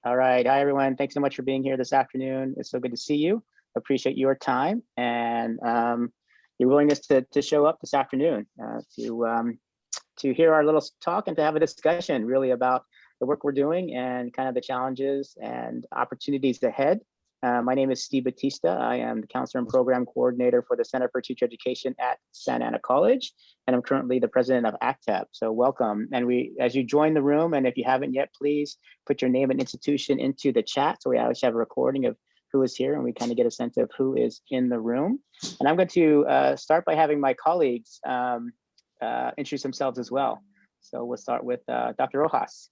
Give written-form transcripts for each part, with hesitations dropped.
All right. Hi, everyone. Thanks so much for being here this afternoon. It's so good to see you. Appreciate your time and your willingness to show up this afternoon to hear our little talk and to have a discussion really about the work we're doing and kind of the challenges and opportunities ahead. My name is Steve Batista. I am the Counselor and Program Coordinator for the Center for Teacher Education at Santa Ana College, and I'm currently the President of ACTEP. So welcome. And as you join the room, and if you haven't yet, please put your name and institution into the chat so we always have a recording of who is here and we kind of get a sense of who is in the room. And I'm going to start by having my colleagues introduce themselves as well. So we'll start with Dr. Rojas.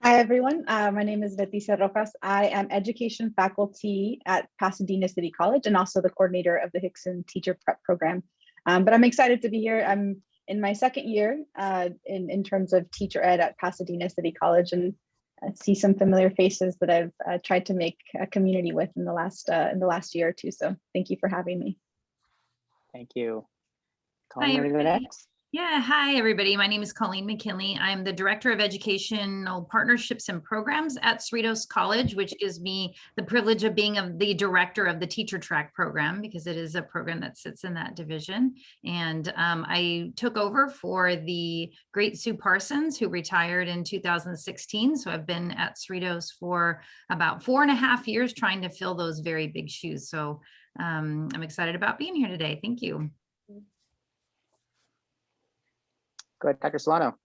Hi, everyone. My name is Leticia Rojas. I am education faculty at Pasadena City College and also the coordinator of the Hickson Teacher Prep Program. But I'm excited to be here. I'm in my second year in terms of teacher ed at Pasadena City College, and see some familiar faces that I've tried to make a community with in the last year or two. So thank you for having me. Thank you. Hi, everybody. Yeah, hi, everybody. My name is Colleen McKinley. I'm the Director of Educational Partnerships and Programs at Cerritos College, which gives me the privilege of being the director of the Teacher TRAC program, because it is a program that sits in that division. And I took over for the great Sue Parsons, who retired in 2016. So I've been at Cerritos for about 4.5 years trying to fill those very big shoes. So I'm excited about being here today. Thank you. Go ahead, Dr. Solano.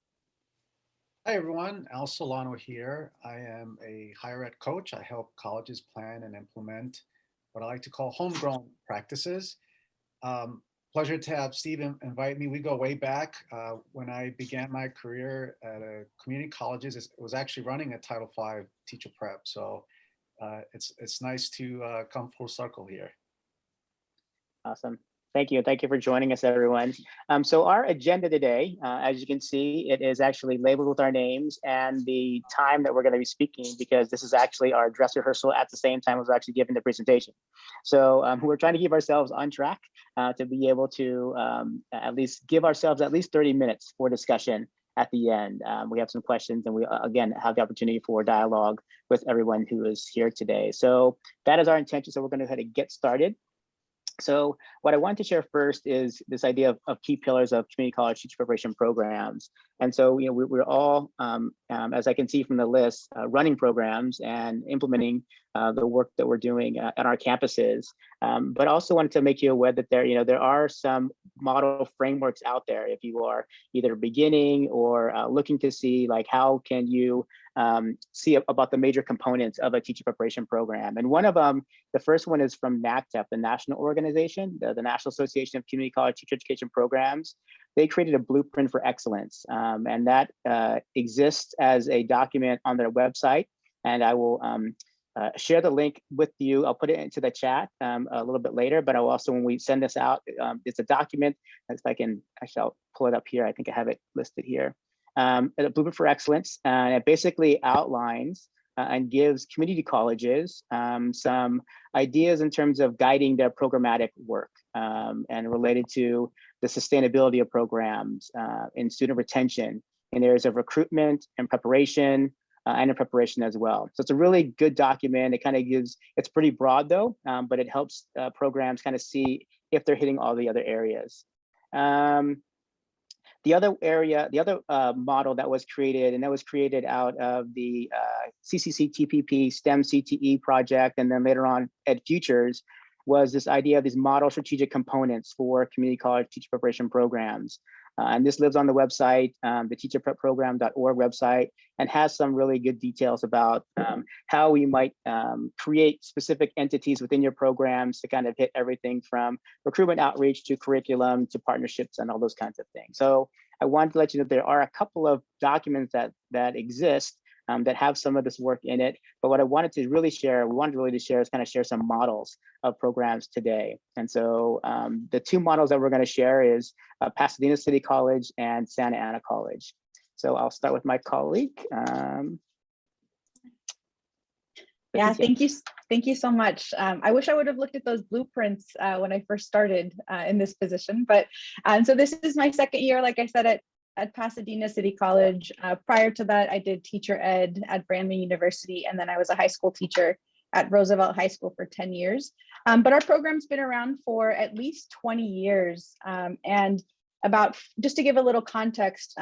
Hi, everyone. Al Solano here. I am a higher ed coach. I help colleges plan and implement what I like to call homegrown practices. Pleasure to have Steve invite me. We go way back. When I began my career at community colleges, it was actually running a Title V teacher prep. So it's nice to come full circle here. Awesome. Thank you. Thank you for joining us, everyone. So our agenda today, as you can see, it is actually labeled with our names and the time that we're going to be speaking, because this is actually our dress rehearsal at the same time as we're actually giving the presentation. So we're trying to keep ourselves on track to be able to at least give ourselves at least 30 minutes for discussion at the end. We have some questions, and we again have the opportunity for dialogue with everyone who is here today. So that is our intention. So we're going to go ahead and get started. So what I wanted to share first is this idea of key pillars of community college teacher preparation programs. And so, we're all, as I can see from the list, running programs and implementing the work that we're doing at our campuses. But also wanted to make you aware that there are some model frameworks out there if you are either beginning or looking to see like how can you see about the major components of a teacher preparation program. And one of them, the first one is from NACTEP, the national organization, the National Association of Community College Teacher Education Programs. They created a blueprint for excellence, and that exists as a document on their website. And I will share the link with you. I'll put it into the chat a little bit later, but I'll also, when we send this out, it's a document. If I can, actually, I'll pull it up here. I think I have it listed here. A blueprint for excellence, and it basically outlines and gives community colleges some ideas in terms of guiding their programmatic work and related to the sustainability of programs in student retention in areas of recruitment and preparation and in preparation as well. So it's a really good document. It kind of gives, it's pretty broad though, but it helps programs kind of see if they're hitting all the other areas. The other model that was created, and that was created out of the CCC TPP STEM CTE project, and then later on Ed Futures, was this idea of these model strategic components for community college teacher preparation programs. And this lives on the website, the teacherprepprogram.org website, and has some really good details about how we might create specific entities within your programs to kind of hit everything from recruitment outreach to curriculum to partnerships and all those kinds of things. So I wanted to let you know there are a couple of documents that exist that have some of this work in it. But what I wanted to really share, is kind of share some models of programs today. And so the two models that we're going to share is Pasadena City College and Santa Ana College. So I'll start with my colleague. Yeah, thank you so much. I wish I would have looked at those blueprints when I first started in this position. But so this is my second year, like I said, at Pasadena City College. Prior to that, I did teacher ed at Brandman University, and then I was a high school teacher at Roosevelt High School for 10 years. But our program's been around for at least 20 years. And just to give a little context,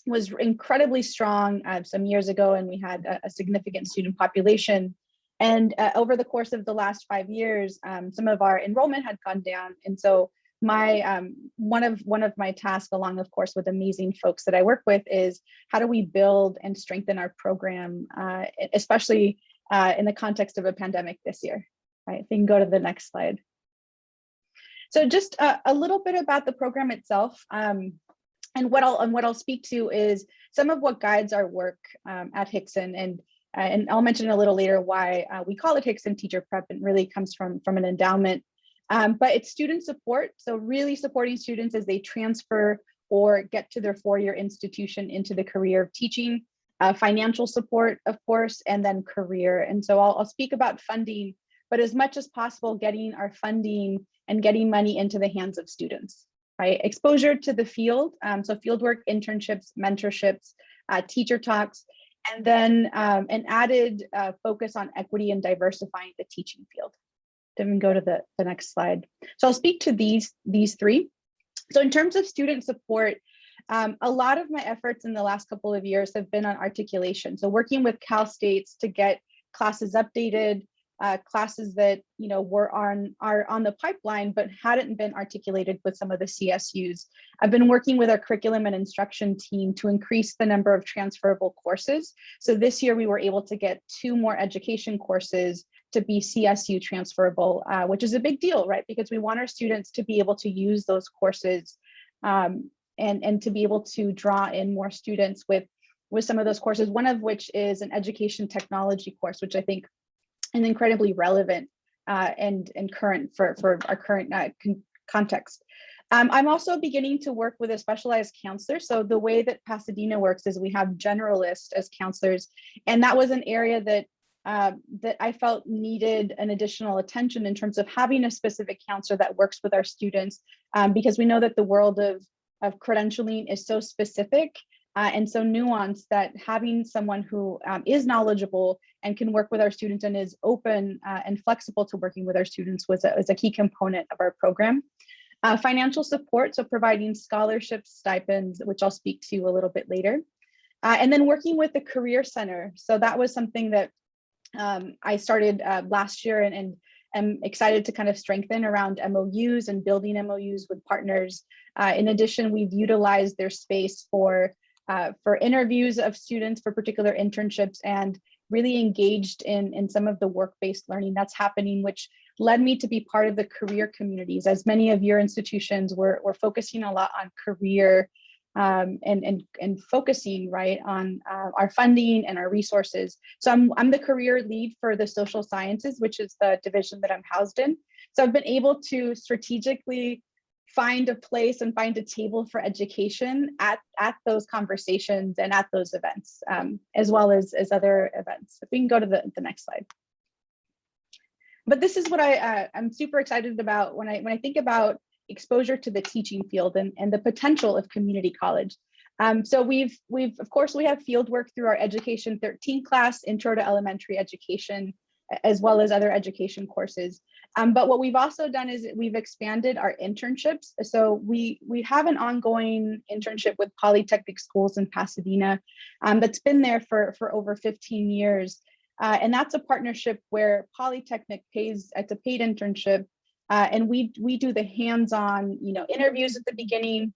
was incredibly strong some years ago, and we had a significant student population. And over the course of the last 5 years, some of our enrollment had gone down. And so my one of my tasks, along of course with amazing folks that I work with, is how do we build and strengthen our program, especially in the context of a pandemic this year. Right, if you can go to the next slide. So just a little bit about the program itself, and what I'll speak to is some of what guides our work at Hickson, and I'll mention a little later why we call it Hickson Teacher Prep. It really comes from an endowment, but it's student support. So really supporting students as they transfer or get to their four-year institution into the career of teaching, financial support, of course, and then career. And so I'll speak about funding, but as much as possible, getting our funding and getting money into the hands of students, right? Exposure to the field, so fieldwork, internships, mentorships, teacher talks, and then an added focus on equity and diversifying the teaching field. Then we go to the next slide. So I'll speak to these three. So in terms of student support, a lot of my efforts in the last couple of years have been on articulation. So working with Cal States to get classes updated, classes that are on the pipeline but hadn't been articulated with some of the CSUs. I've been working with our curriculum and instruction team to increase the number of transferable courses. So this year we were able to get 2 more education courses to be CSU transferable, which is a big deal, right? Because we want our students to be able to use those courses and to be able to draw in more students with some of those courses, one of which is an education technology course, which I think is incredibly relevant and current for our current context. I'm also beginning to work with a specialized counselor. So the way that Pasadena works is we have generalists as counselors, and that was an area that I felt needed an additional attention in terms of having a specific counselor that works with our students, because we know that the world of credentialing is so specific and so nuanced that having someone who is knowledgeable and can work with our students and is open and flexible to working with our students was a key component of our program. Financial support, so providing scholarships, stipends, which I'll speak to a little bit later. And then working with the Career Center. So that was something that I started last year and am excited to kind of strengthen around MOUs and building MOUs with partners. In addition, we've utilized their space for interviews of students for particular internships and really engaged in some of the work-based learning that's happening, which led me to be part of the career communities. As many of your institutions were focusing a lot on career and focusing right on our funding and our resources. So I'm the career lead for the social sciences, which is the division that I'm housed in. So I've been able to strategically find a place and find a table for education at those conversations and at those events, as well as other events. If we can go to the next slide. But this is what I'm super excited about when I think about exposure to the teaching field and the potential of community college. So we have field work through our Education 13 class, Intro to Elementary Education, as well as other education courses. But what we've also done is we've expanded our internships. So we have an ongoing internship with Polytechnic Schools in Pasadena that's been there for over 15 years. And that's a partnership where Polytechnic pays, it's a paid internship, and we do the hands-on, interviews at the beginning,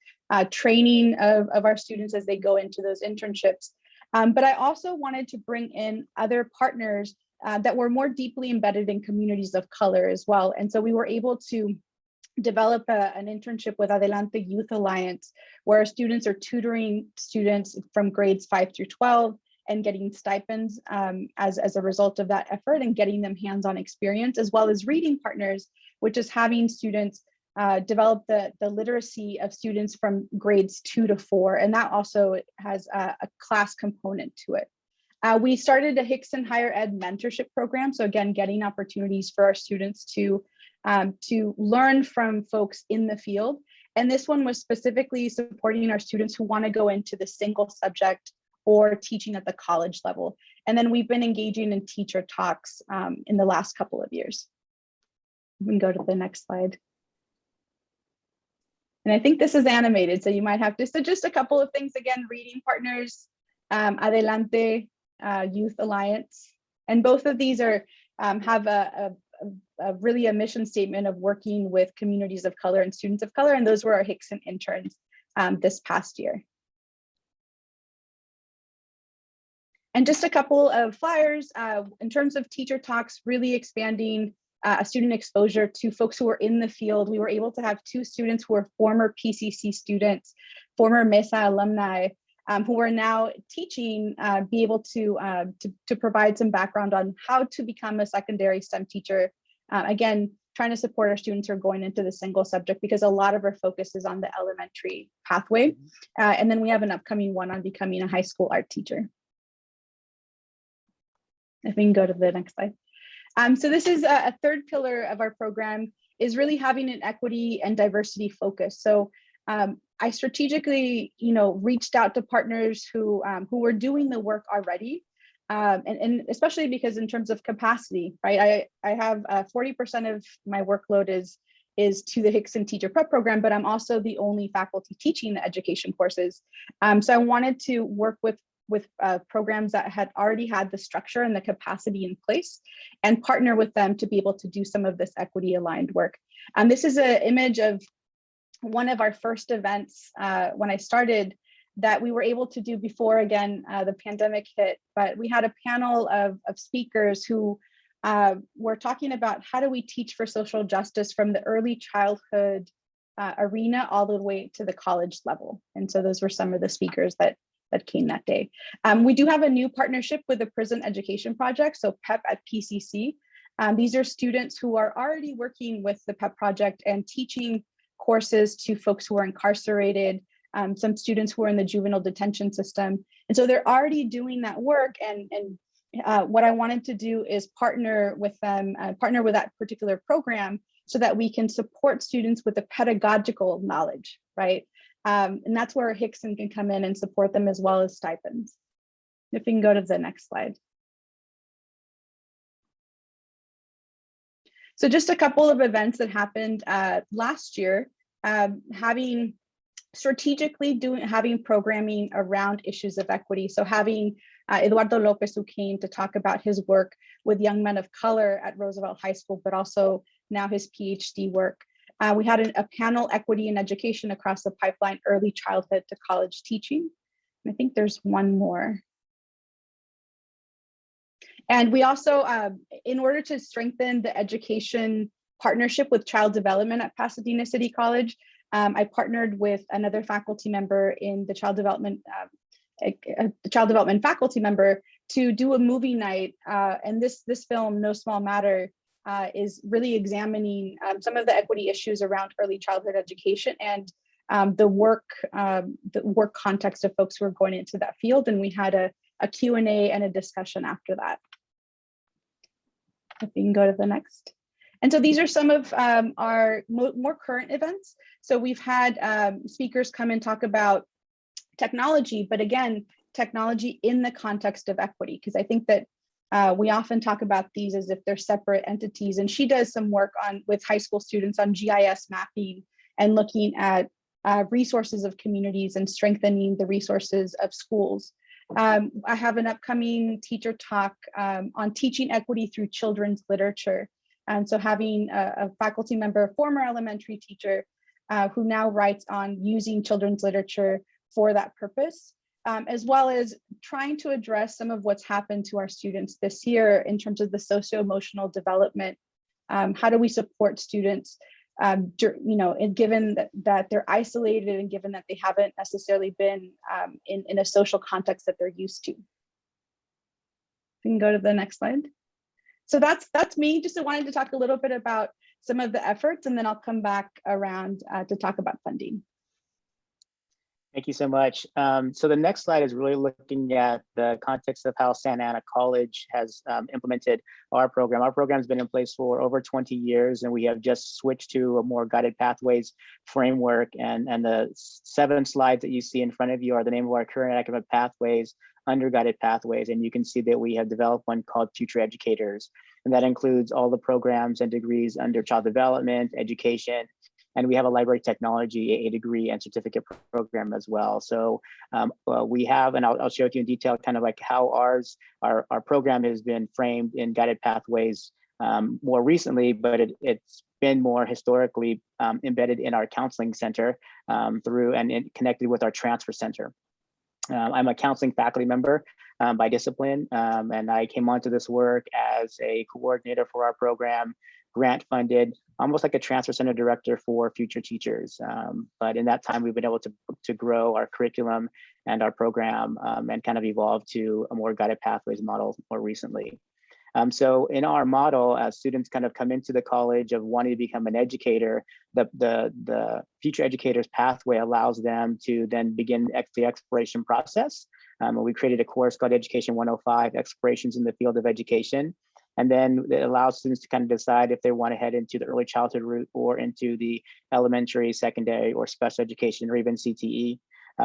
training of our students as they go into those internships. But I also wanted to bring in other partners that were more deeply embedded in communities of color as well. And so we were able to develop an internship with Adelante Youth Alliance, where students are tutoring students from grades 5 through 12 and getting stipends as a result of that effort and getting them hands-on experience, as well as reading partners, which is having students develop the literacy of students from grades 2 to 4. And that also has a class component to it. We started a Hickson Higher Ed mentorship program. So again, getting opportunities for our students to learn from folks in the field. And this one was specifically supporting our students who want to go into the single subject or teaching at the college level. And then we've been engaging in teacher talks in the last couple of years. We can go to the next slide. And I think this is animated, so you might have to, so just a couple of things again, reading partners, Adelante, Youth Alliance. And both of these are have really a mission statement of working with communities of color and students of color. And those were our Hickson interns this past year. And just a couple of flyers in terms of teacher talks, really expanding student exposure to folks who are in the field. We were able to have 2 students who are former PCC students, former MESA alumni, who are now teaching, be able to provide some background on how to become a secondary STEM teacher. Again, trying to support our students who are going into the single subject, because a lot of our focus is on the elementary pathway. And then we have an upcoming one on becoming a high school art teacher. If we can go to the next slide. So this is a third pillar of our program, is really having an equity and diversity focus. So I strategically, reached out to partners who were doing the work already, and especially because in terms of capacity, right? I have 40% of my workload is to the Hickson Teacher Prep Program, but I'm also the only faculty teaching the education courses. So I wanted to work with programs that had already had the structure and the capacity in place, and partner with them to be able to do some of this equity aligned work. This is an image of one of our first events when I started that we were able to do before, again, the pandemic hit, but we had a panel of speakers who were talking about how do we teach for social justice from the early childhood arena all the way to the college level. And so those were some of the speakers that came that day. We do have a new partnership with the Prison Education Project, so PEP at PCC. These are students who are already working with the PEP project and teaching courses to folks who are incarcerated, some students who are in the juvenile detention system. And so they're already doing that work. And what I wanted to do is partner with them, partner with that particular program so that we can support students with the pedagogical knowledge, right? And that's where Hickson can come in and support them, as well as stipends. If we can go to the next slide. So just a couple of events that happened last year, having programming around issues of equity. So having Eduardo Lopez, who came to talk about his work with young men of color at Roosevelt High School, but also now his PhD work. We had a panel, Equity in Education Across the Pipeline, Early Childhood to College Teaching. And I think there's one more. And we also, in order to strengthen the education partnership with child development at Pasadena City College, I partnered with another faculty member in the child development faculty member to do a movie night. And this film, No Small Matter, is really examining some of the equity issues around early childhood education and the work context of folks who are going into that field. And we had a Q&A and a discussion after that. If we can go to the next. And so these are some of our more current events. So we've had speakers come and talk about technology, but again, technology in the context of equity, because I think that we often talk about these as if they're separate entities. And she does some work with high school students on GIS mapping and looking at resources of communities and strengthening the resources of schools. I have an upcoming teacher talk on teaching equity through children's literature. And so having a faculty member, a former elementary teacher, who now writes on using children's literature for that purpose, as well as trying to address some of what's happened to our students this year in terms of the socio-emotional development. How do we support students, and given that they're isolated and given that they haven't necessarily been in a social context that they're used to. We can go to the next slide. So that's me. Just wanted to talk a little bit about some of the efforts, and then I'll come back around to talk about funding. Thank you so much. So the next slide is really looking at the context of how Santa Ana College has implemented our program. Our program has been in place for over 20 years, and we have just switched to a more guided pathways framework. And the 7 slides that you see in front of you are the name of our current academic pathways under guided pathways. And you can see that we have developed one called Future Educators. And that includes all the programs and degrees under child development, education, and we have a library technology, a degree and certificate program as well. So we have, and I'll show it to you in detail, kind of like how our program has been framed in guided pathways more recently, but it's been more historically embedded in our counseling center through and connected with our transfer center. I'm a counseling faculty member by discipline, and I came onto this work as a coordinator for our program, grant funded, almost like a transfer center director for future teachers. But in that time, we've been able to grow our curriculum and our program and kind of evolve to a more guided pathways model more recently. So in our model, as students kind of come into the college of wanting to become an educator, the future educators pathway allows them to then begin the exploration process. We created a course called Education 105, Explorations in the Field of Education. And then it allows students to kind of decide if they want to head into the early childhood route or into the elementary, secondary, or special education, or even CTE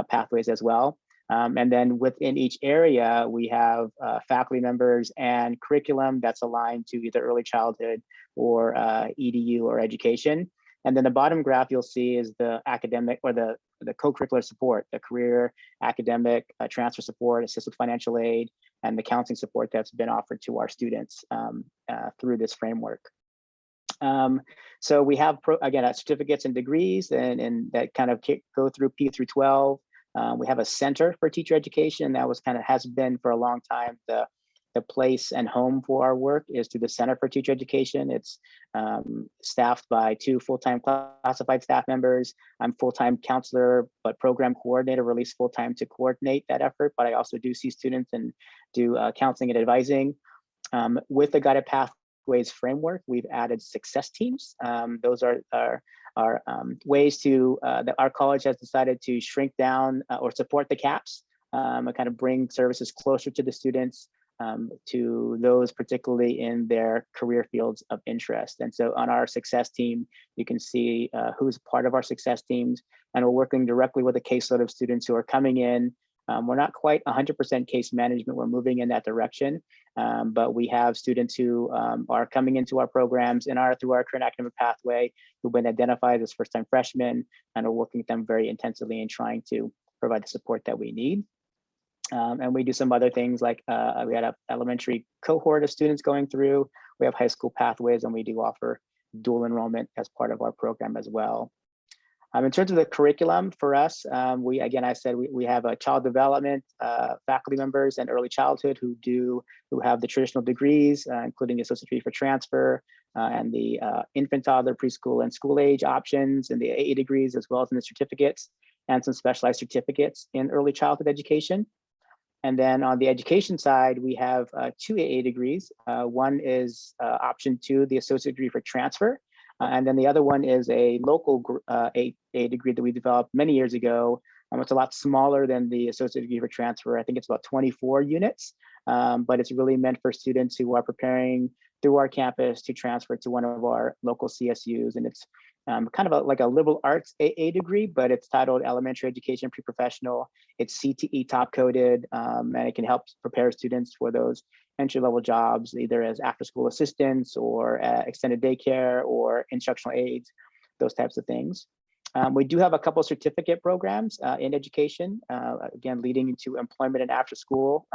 pathways as well. And then within each area, we have faculty members and curriculum that's aligned to either early childhood or EDU or education. And then the bottom graph you'll see is the academic or the co-curricular support, the career, academic, transfer support, assisted financial aid, and the counseling support that's been offered to our students through this framework. So we have, again, certificates and degrees and that kind of go through P through 12. We have a center for teacher education that has been for a long time the place and home for our work is through the Center for Teacher Education. It's staffed by 2 full-time classified staff members. I'm full-time counselor, but program coordinator, released full-time to coordinate that effort. But I also do see students and do counseling and advising. With the guided pathways framework, we've added success teams. Those are ways to that our college has decided to shrink down or support the caps and kind of bring services closer to the students, to those particularly in their career fields of interest. And so on our success team, you can see who's part of our success teams, and we're working directly with a caseload of students who are coming in. We're not quite 100% case management, we're moving in that direction, but we have students who are coming into our programs through our current academic pathway, who've been identified as first-time freshmen, and are working with them very intensively in trying to provide the support that we need. And we do some other things like we had an elementary cohort of students going through. We have high school pathways, and we do offer dual enrollment as part of our program as well. In terms of the curriculum for us, we have a child development faculty members and early childhood who have the traditional degrees, including the associate degree for transfer and the infant, toddler, preschool, and school age options, and the AA degrees, as well as in the certificates, and some specialized certificates in early childhood education. And then on the education side, we have 2 AA degrees. One is option 2, the associate degree for transfer. And then the other one is a local AA degree that we developed many years ago. It's a lot smaller than the associate degree for transfer. I think it's about 24 units, but it's really meant for students who are preparing through our campus to transfer to one of our local CSUs. And it's kind of like a liberal arts AA degree, but it's titled Elementary Education Pre-Professional. It's CTE top coded, and it can help prepare students for those entry-level jobs, either as after-school assistants or extended daycare or instructional aides, those types of things. We do have a couple of certificate programs in education, again, leading into employment and after school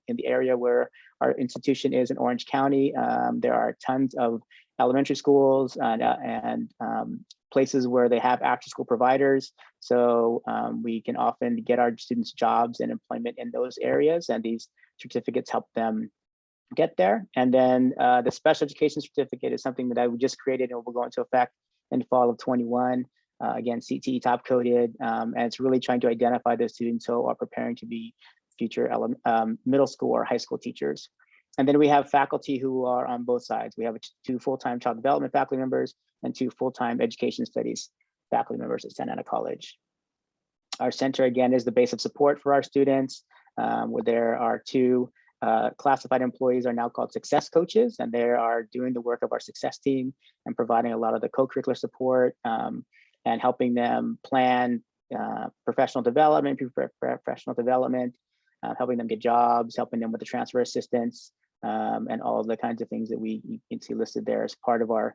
in the area where our institution is in Orange County. There are tons of elementary schools and places where they have after school providers. So we can often get our students jobs and employment in those areas, and these certificates help them get there. And then the special education certificate is something that I just created and will go into effect in fall of 21. Again, CTE top coded, and it's really trying to identify those students who are preparing to be future middle school or high school teachers. And then we have faculty who are on both sides. We have 2 full-time child development faculty members and 2 full-time education studies faculty members at Santa Ana College. Our center, again, is the base of support for our students, where there are 2 classified employees are now called success coaches, and they are doing the work of our success team and providing a lot of the co-curricular support and helping them plan professional development, helping them get jobs, helping them with the transfer assistance, and all of the kinds of things that you can see listed there as part of our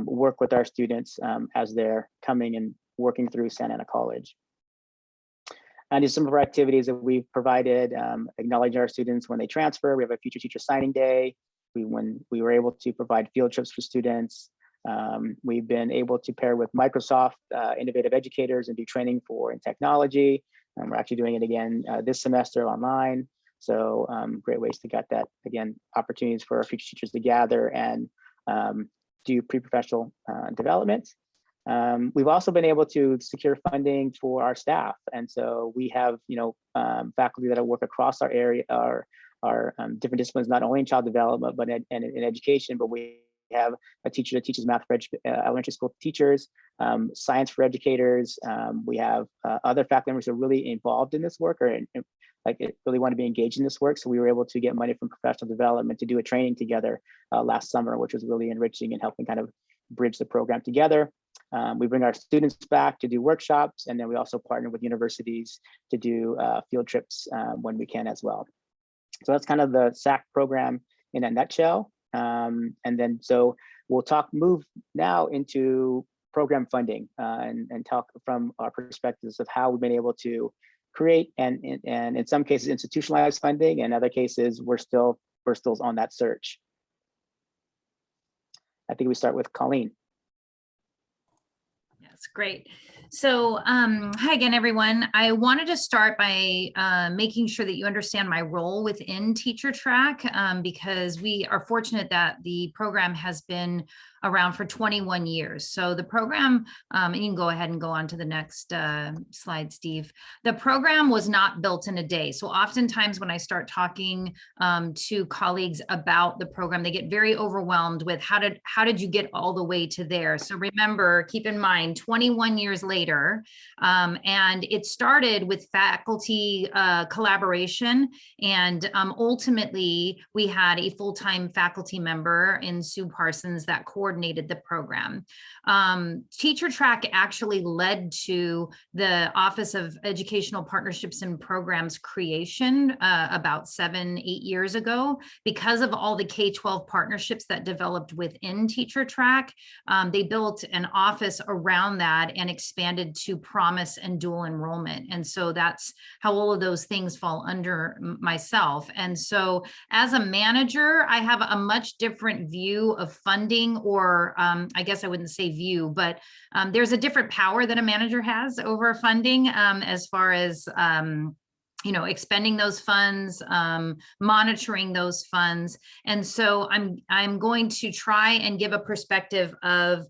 work with our students as they're coming and working through Santa Ana College. And these are some of our activities that we've provided, acknowledging our students when they transfer. We have a future teacher signing day. When we were able to provide field trips for students. We've been able to pair with Microsoft innovative educators and do training in technology. And we're actually doing it again this semester online. So great ways to get that, again, opportunities for our future teachers to gather and do pre-professional development. We've also been able to secure funding for our staff. And so we have, faculty that work across our area, our different disciplines, not only in child development, but in education, but we have a teacher that teaches math for elementary school teachers, science for educators. We have other faculty members who are really involved in this work or really want to be engaged in this work. So we were able to get money from professional development to do a training together last summer, which was really enriching and helping kind of bridge the program together. We bring our students back to do workshops, and then we also partner with universities to do field trips when we can as well. So that's kind of the SAC program in a nutshell. And then so we'll move now into program funding and talk from our perspectives of how we've been able to create and in some cases institutionalize funding, and in other cases we're still on that search. I think we start with Colleen. That's great. So hi again, everyone. I wanted to start by making sure that you understand my role within Teacher TRAC because we are fortunate that the program has been around for 21 years. So the program, and you can go ahead and go on to the next slide, Steve. The program was not built in a day. So oftentimes when I start talking to colleagues about the program, they get very overwhelmed with how did you get all the way to there? So remember, keep in mind, 21 years later, and it started with faculty collaboration, and ultimately we had a full-time faculty member in Sue Parsons that coordinated the program. Teacher TRAC actually led to the Office of Educational Partnerships and Programs creation about 7-8 years ago. Because of all the K-12 partnerships that developed within Teacher TRAC, they built an office around that and expanded to promise and dual enrollment. And so that's how all of those things fall under myself. And so as a manager, I have a much different view of funding, or I guess I wouldn't say view, but there's a different power that a manager has over funding as far as expending those funds, monitoring those funds. And so I'm going to try and give a perspective of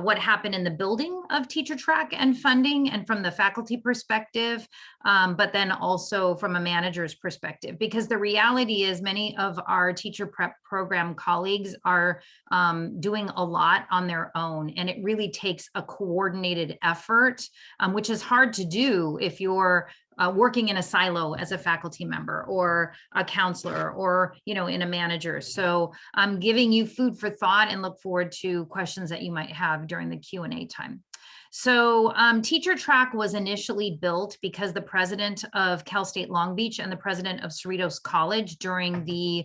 what happened in the building of Teacher TRAC and funding, and from the faculty perspective, but then also from a manager's perspective, because the reality is many of our teacher prep program colleagues are doing a lot on their own, and it really takes a coordinated effort, which is hard to do if you're working in a silo as a faculty member or a counselor or, in a manager. So I'm giving you food for thought and look forward to questions that you might have during the Q&A time. So Teacher TRAC was initially built because the president of Cal State Long Beach and the president of Cerritos College, during the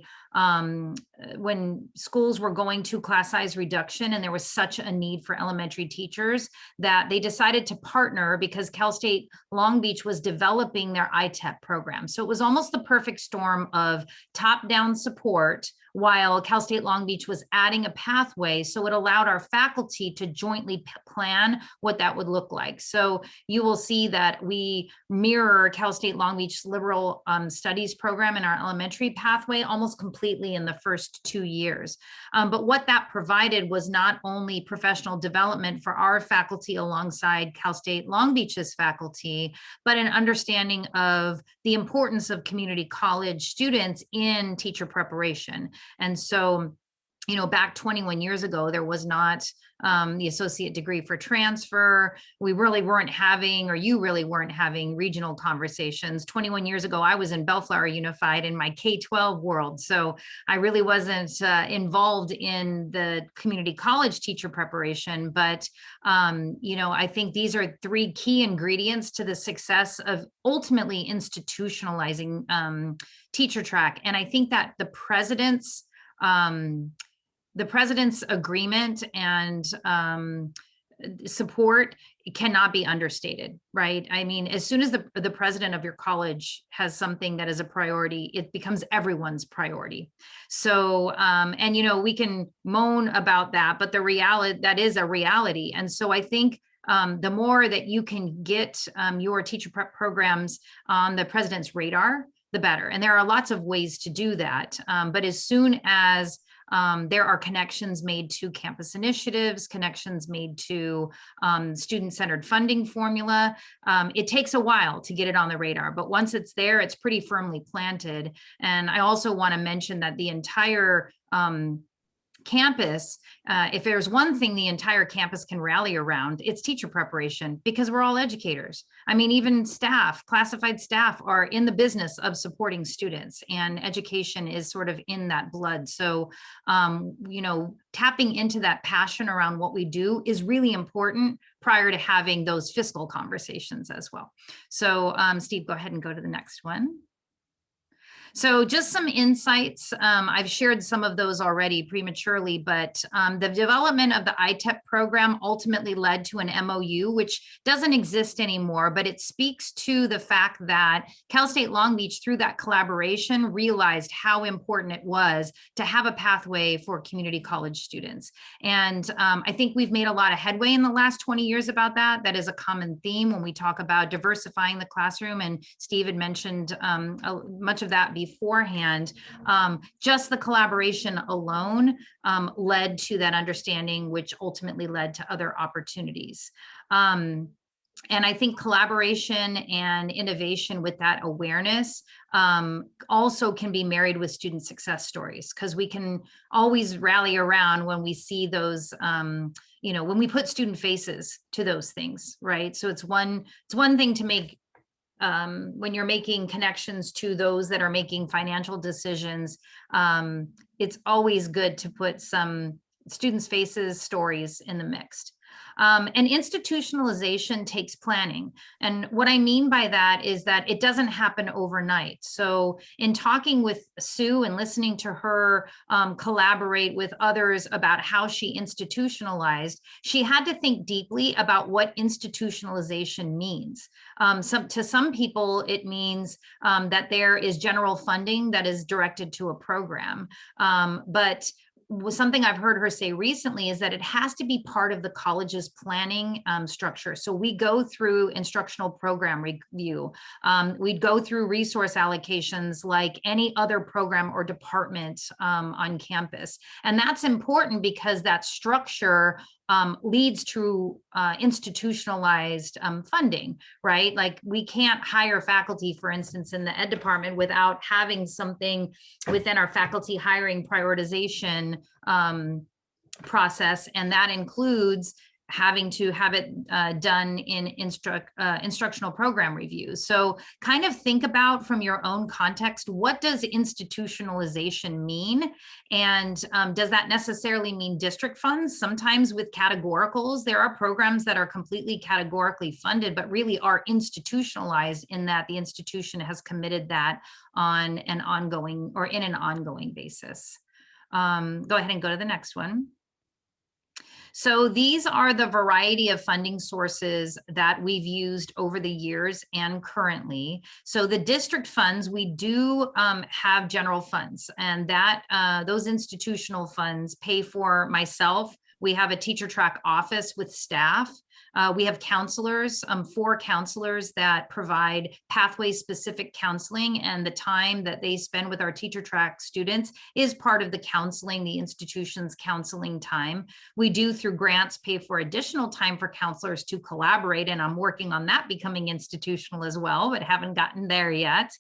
when schools were going to class size reduction and there was such a need for elementary teachers, that they decided to partner because Cal State Long Beach was developing their ITEP program. So it was almost the perfect storm of top-down support while Cal State Long Beach was adding a pathway. So it allowed our faculty to jointly plan what that would look like. So you will see that we mirror Cal State Long Beach's liberal studies program in our elementary pathway almost completely in the first 2 years. But what that provided was not only professional development for our faculty alongside Cal State Long Beach's faculty, but an understanding of the importance of community college students in teacher preparation. And so back 21 years ago, there was not the associate degree for transfer. We really weren't having, or you really weren't having, regional conversations. 21 years ago, I was in Bellflower Unified in my K-12 world. So I really wasn't involved in the community college teacher preparation. But, I think these are three key ingredients to the success of ultimately institutionalizing teacher track. And I think that the president's agreement and support cannot be understated, right? I mean, as soon as the president of your college has something that is a priority, it becomes everyone's priority. So, we can moan about that, but that is a reality. And so I think the more that you can get your teacher prep programs on the president's radar, the better. And there are lots of ways to do that. But as soon as there are connections made to campus initiatives, connections made to student-centered funding formula. It takes a while to get it on the radar, but once it's there, it's pretty firmly planted. And I also want to mention that the entire campus, if there's one thing the entire campus can rally around, it's teacher preparation, because we're all educators. I mean, even staff, classified staff, are in the business of supporting students, and education is sort of in that blood. So, tapping into that passion around what we do is really important prior to having those fiscal conversations as well. So, Steve, go ahead and go to the next one. So just some insights. I've shared some of those already prematurely, but the development of the ITEP program ultimately led to an MOU, which doesn't exist anymore, but it speaks to the fact that Cal State Long Beach, through that collaboration, realized how important it was to have a pathway for community college students. And I think we've made a lot of headway in the last 20 years about that. That is a common theme when we talk about diversifying the classroom. And Steve had mentioned much of that beforehand. Just the collaboration alone led to that understanding, which ultimately led to other opportunities. And I think collaboration and innovation with that awareness also can be married with student success stories, because we can always rally around when we see those, when we put student faces to those things, right? So it's one thing to make, when you're making connections to those that are making financial decisions, it's always good to put some students' faces, stories in the mix. And institutionalization takes planning. And what I mean by that is that it doesn't happen overnight. So in talking with Sue and listening to her collaborate with others about how she institutionalized, she had to think deeply about what institutionalization means. To some people, it means that there is general funding that is directed to a program. But something I've heard her say recently is that it has to be part of the college's planning structure. So we go through instructional program review. We'd go through resource allocations like any other program or department on campus. And that's important because that structure leads to institutionalized funding, right? Like we can't hire faculty, for instance, in the ed department without having something within our faculty hiring prioritization process. And that includes having to have it done in instructional program reviews. So kind of think about from your own context, what does institutionalization mean? And does that necessarily mean district funds? Sometimes with categoricals, there are programs that are completely categorically funded, but really are institutionalized in that the institution has committed that on an ongoing or in an ongoing basis. Go ahead and go to the next one. So these are the variety of funding sources that we've used over the years and currently. So the district funds, we do have general funds, and that those institutional funds pay for myself. We have a teacher track office with staff. We have counselors, 4 counselors that provide pathway specific counseling, and the time that they spend with our teacher track students is part of the counseling, the institution's counseling time. We do through grants pay for additional time for counselors to collaborate, and I'm working on that becoming institutional as well, but haven't gotten there yet.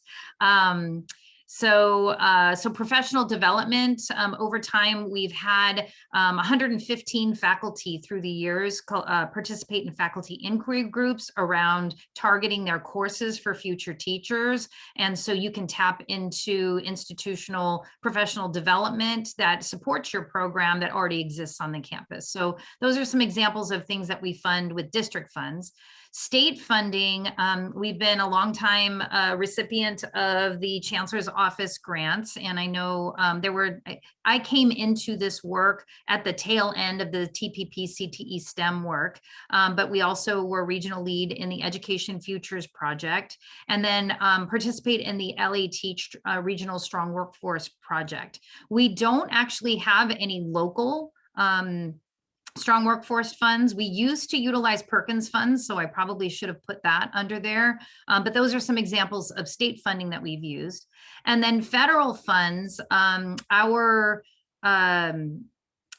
So, so professional development, over time, we've had 115 faculty through the years participate in faculty inquiry groups around targeting their courses for future teachers. And so you can tap into institutional professional development that supports your program that already exists on the campus. So those are some examples of things that we fund with district funds. State funding, we've been a long time recipient of the Chancellor's Office grants. And I know I came into this work at the tail end of the TPP CTE STEM work, but we also were regional lead in the Education Futures Project, and then participate in the LA Teach Regional Strong Workforce Project. We don't actually have any local strong workforce funds. We used to utilize Perkins funds, so I probably should have put that under there. But those are some examples of state funding that we've used. And then federal funds,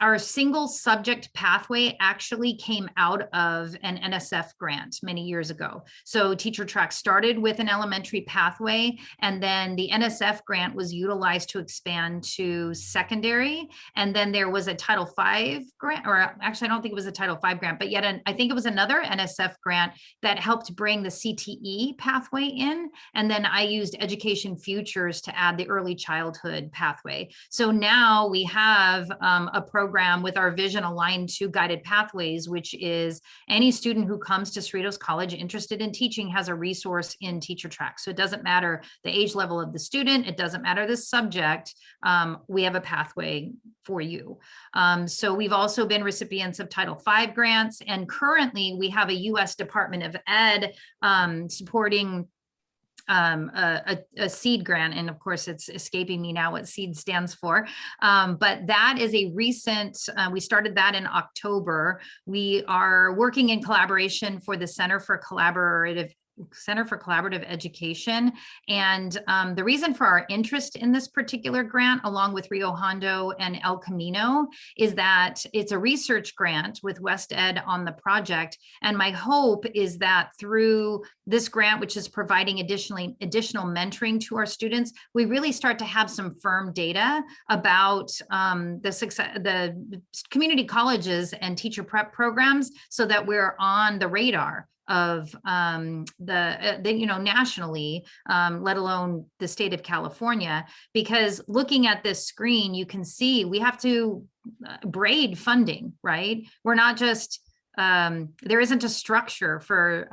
our single subject pathway actually came out of an NSF grant many years ago. So Teacher TRAC started with an elementary pathway, and then the NSF grant was utilized to expand to secondary. And then there was a Title V grant, or actually I don't think it was a Title V grant, but yet I think it was another NSF grant that helped bring the CTE pathway in. And then I used Education Futures to add the early childhood pathway. So now we have a program with our vision aligned to guided pathways, which is any student who comes to Cerritos College interested in teaching has a resource in Teacher TRAC. So it doesn't matter the age level of the student, it doesn't matter the subject, we have a pathway for you. So we've also been recipients of Title V grants, and currently we have a U.S. Department of Ed supporting a SEED grant, and of course it's escaping me now what SEED stands for, but that is a recent, we started that in October. We are working in collaboration for the Center for Collaborative Education. And the reason for our interest in this particular grant, along with Rio Hondo and El Camino, is that it's a research grant with West Ed on the project. And my hope is that through this grant, which is providing additional mentoring to our students, we really start to have some firm data about the community colleges and teacher prep programs, so that we're on the radar of nationally, let alone the state of California. Because looking at this screen, you can see we have to braid funding, right? We're not just, there isn't a structure for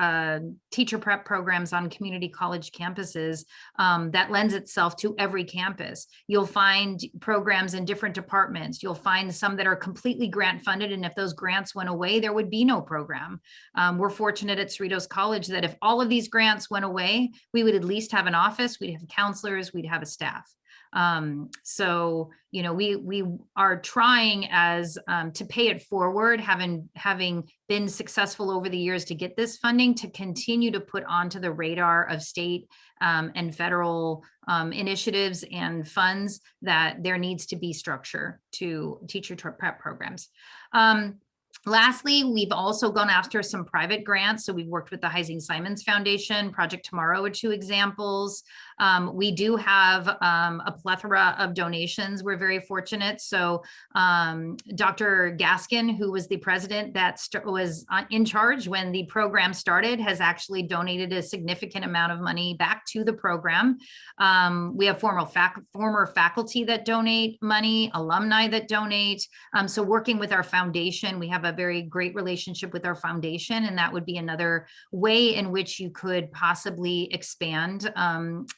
teacher prep programs on community college campuses that lends itself to every campus. You'll find programs in different departments. You'll find some that are completely grant funded, and if those grants went away, there would be no program. We're fortunate at Cerritos College that if all of these grants went away, we would at least have an office, we'd have counselors, we'd have a staff. So, you know, we are trying as to pay it forward, having been successful over the years to get this funding, to continue to put onto the radar of state and federal initiatives and funds that there needs to be structure to teacher prep programs. Lastly, we've also gone after some private grants. So we've worked with the Heising-Simons Foundation, Project Tomorrow are two examples. We do have a plethora of donations. We're very fortunate. So Dr. Gaskin, who was the president that was in charge when the program started, has actually donated a significant amount of money back to the program. We have former faculty that donate money, alumni that donate. So working with our foundation, we have a very great relationship with our foundation, and that would be another way in which you could possibly expand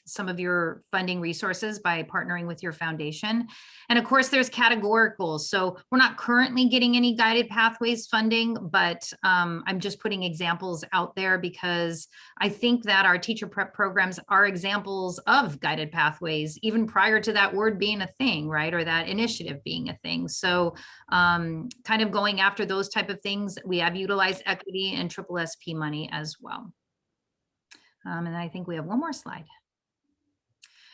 some of your funding resources by partnering with your foundation. And of course, there's categoricals. So we're not currently getting any guided pathways funding, but I'm just putting examples out there because I think that our teacher prep programs are examples of guided pathways, even prior to that word being a thing, right? Or that initiative being a thing. So kind of going after those type of things, we have utilized equity and SSSP money as well. And I think we have one more slide.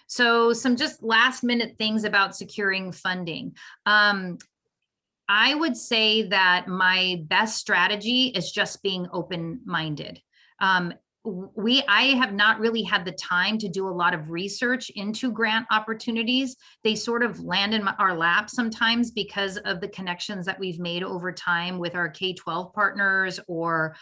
So some just last minute things about securing funding. I would say that my best strategy is just being open-minded. I have not really had the time to do a lot of research into grant opportunities. They sort of land in our lap sometimes because of the connections that we've made over time with our K-12 partners or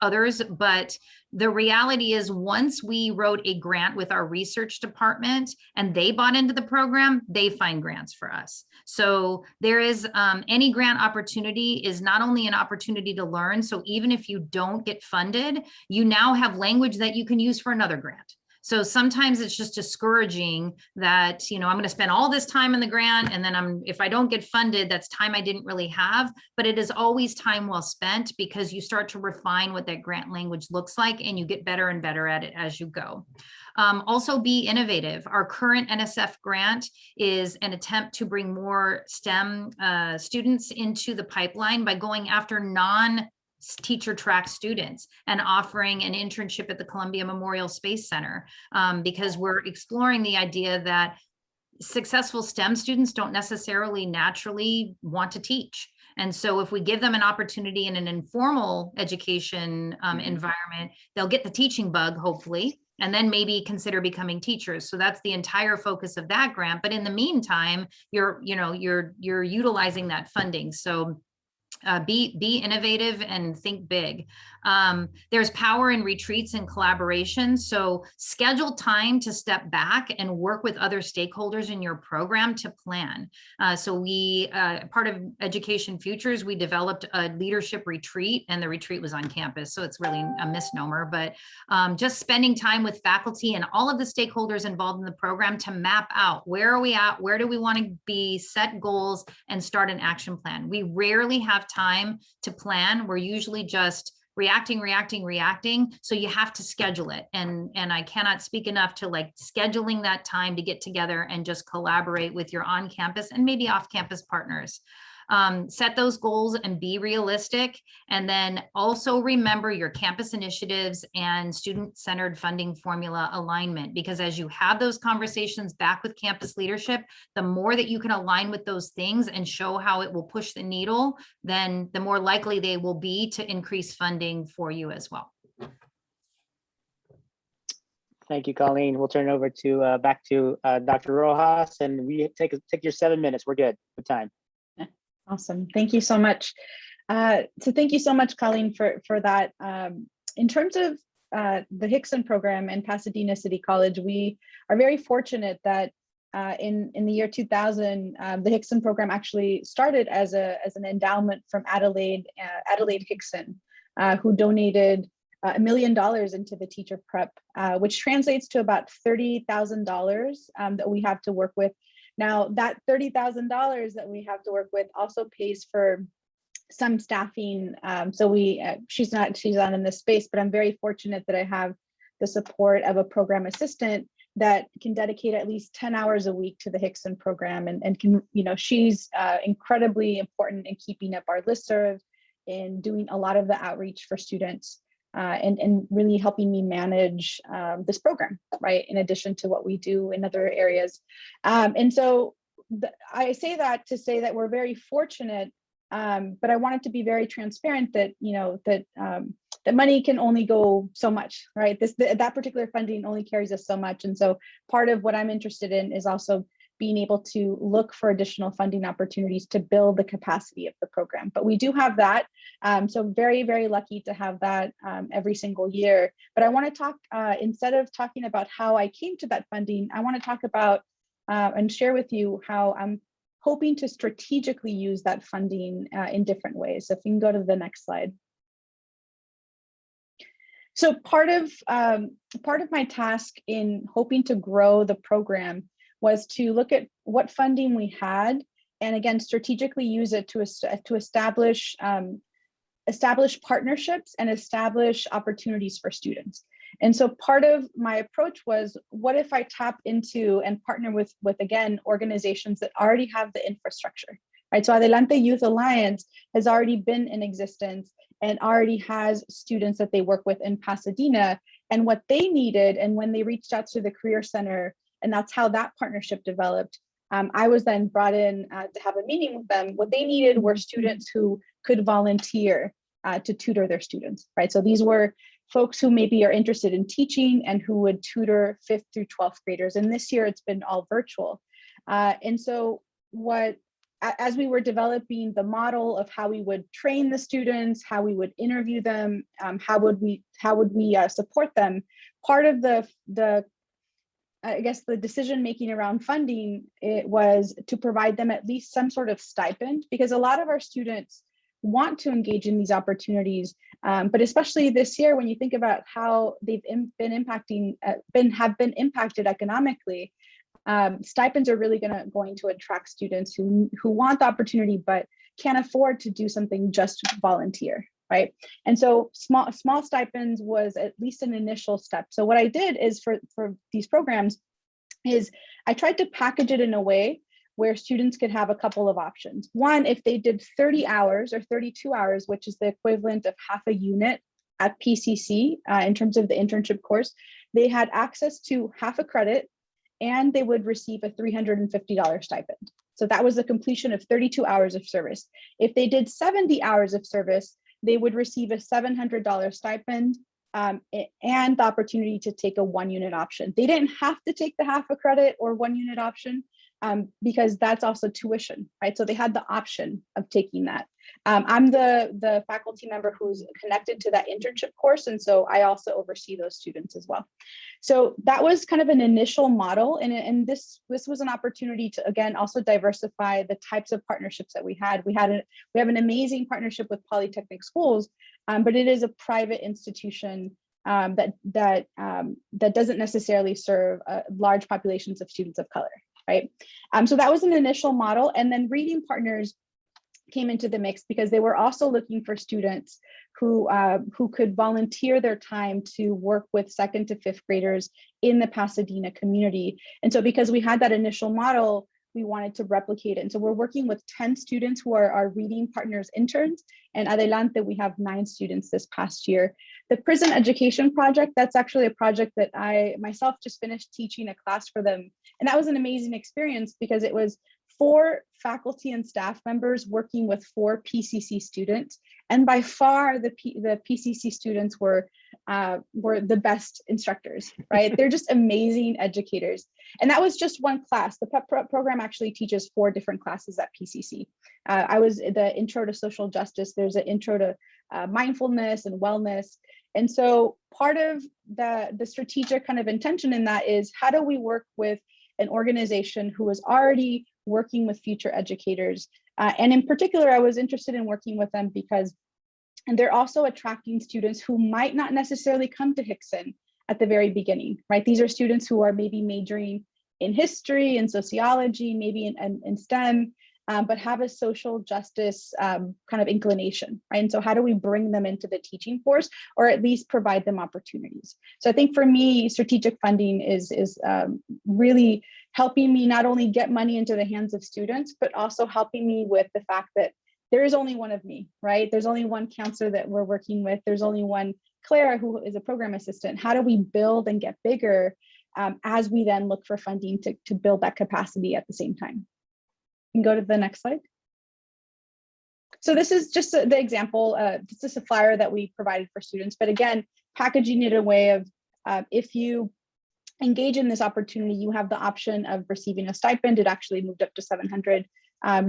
others. But the reality is, once we wrote a grant with our research department and they bought into the program, they find grants for us. So there is any grant opportunity is not only an opportunity to learn. So even if you don't get funded, you now have language that you can use for another grant. So sometimes it's just discouraging that, I'm going to spend all this time in the grant, and then if I don't get funded, that's time I didn't really have. But it is always time well spent, because you start to refine what that grant language looks like, and you get better and better at it as you go. Also, be innovative. Our current NSF grant is an attempt to bring more STEM students into the pipeline by going after non-teacher track students and offering an internship at the Columbia Memorial Space Center, because we're exploring the idea that successful STEM students don't necessarily naturally want to teach. And so if we give them an opportunity in an informal education environment, they'll get the teaching bug, hopefully, and then maybe consider becoming teachers. So that's the entire focus of that grant. But in the meantime, you're utilizing that funding. So be innovative and think big. There's power in retreats and collaboration. So schedule time to step back and work with other stakeholders in your program to plan. So we, part of Education Futures, we developed a leadership retreat, and the retreat was on campus. So it's really a misnomer, but just spending time with faculty and all of the stakeholders involved in the program to map out, where are we at? Where do we want to be? Set goals and start an action plan. We rarely have time to plan. We're usually just reacting. So you have to schedule it. And I cannot speak enough to scheduling that time to get together and just collaborate with your on-campus and maybe off-campus partners. Set those goals and be realistic. And then also remember your campus initiatives and student-centered funding formula alignment, because as you have those conversations back with campus leadership, the more that you can align with those things and show how it will push the needle, then the more likely they will be to increase funding for you as well. Thank you, Colleen. We'll turn it over to back to Dr. Rojas, and we take your 7 minutes. We're good. Good time. Awesome. Thank you so much. So thank you so much, Colleen, for that. In terms of the Hickson program in Pasadena City College, we are very fortunate that in the year 2000, the Hickson program actually started as an endowment from Adelaide Hickson, who donated $1 million into the teacher prep, which translates to about $30,000 that we have to work with. Now, that $30,000 that we have to work with also pays for some staffing. So she's not in this space, but I'm very fortunate that I have the support of a program assistant that can dedicate at least 10 hours a week to the Hickson program, and can, she's incredibly important in keeping up our listserv, in doing a lot of the outreach for students. And really helping me manage this program, right, in addition to what we do in other areas. And so I say that to say that we're very fortunate, but I wanted to be very transparent that, that money can only go so much, right? That particular funding only carries us so much. And so part of what I'm interested in is also being able to look for additional funding opportunities to build the capacity of the program. But we do have that. So very, very lucky to have that every single year. But I want to talk, instead of talking about how I came to that funding, I want to talk about and share with you how I'm hoping to strategically use that funding in different ways. So if you can go to the next slide. So part of my task in hoping to grow the program was to look at what funding we had, and again, strategically use it to establish partnerships and establish opportunities for students. And so part of my approach was, what if I tap into and partner with again, organizations that already have the infrastructure, right? So Adelante Youth Alliance has already been in existence and already has students that they work with in Pasadena, and what they needed, and when they reached out to the Career Center, and that's how that partnership developed. I was then brought in to have a meeting with them. What they needed were students who could volunteer to tutor their students, right? So these were folks who maybe are interested in teaching and who would tutor 5th through 12th graders. And this year it's been all virtual. And so as we were developing the model of how we would train the students, how we would interview them, how would we support them, part of the decision making around funding, it was to provide them at least some sort of stipend, because a lot of our students want to engage in these opportunities, but especially this year, when you think about how they've been impacted economically, stipends are really going to attract students who want the opportunity but can't afford to do something just volunteer, right? And so small stipends was at least an initial step. So what I did is for these programs is I tried to package it in a way where students could have a couple of options. One, if they did 30 hours or 32 hours, which is the equivalent of half a unit at PCC in terms of the internship course, they had access to half a credit and they would receive a $350 stipend. So that was the completion of 32 hours of service. If they did 70 hours of service, they would receive a $700 stipend and the opportunity to take a 1 unit option. They didn't have to take the half a credit or 1 unit option because that's also tuition, right? So they had the option of taking that. I'm the faculty member who's connected to that internship course, and so I also oversee those students as well. So that was kind of an initial model, and this was an opportunity to, again, also diversify the types of partnerships that we had. We have an amazing partnership with Polytechnic Schools, but it is a private institution that doesn't necessarily serve large populations of students of color, right? So that was an initial model, and then Reading Partners came into the mix because they were also looking for students who could volunteer their time to work with 2nd to 5th graders in the Pasadena community. And so because we had that initial model, we wanted to replicate it. And so we're working with 10 students who are our Reading Partners interns, and Adelante, we have 9 students this past year. The Prison Education Project, that's actually a project that I myself just finished teaching a class for them. And that was an amazing experience because it was 4 faculty and staff members working with 4 PCC students. And by far the PCC students were the best instructors, right? They're just amazing educators. And that was just one class. The PEP program actually teaches 4 different classes at PCC. I was the intro to social justice. There's an intro to mindfulness and wellness. And so part of the strategic kind of intention in that is, how do we work with an organization who is already working with future educators? And in particular, I was interested in working with them because they're also attracting students who might not necessarily come to Hickson at the very beginning, right? These are students who are maybe majoring in history and sociology, maybe in STEM, but have a social justice kind of inclination, right? And so how do we bring them into the teaching force, or at least provide them opportunities? So I think for me, strategic funding is really helping me not only get money into the hands of students, but also helping me with the fact that there is only one of me, right? There's only one counselor that we're working with. There's only one Clara who is a program assistant. How do we build and get bigger as we then look for funding to build that capacity at the same time? You can go to the next slide. So this is just the example. This is a flyer that we provided for students, but again, packaging it in a way of if you engage in this opportunity, you have the option of receiving a stipend. It actually moved up to $700.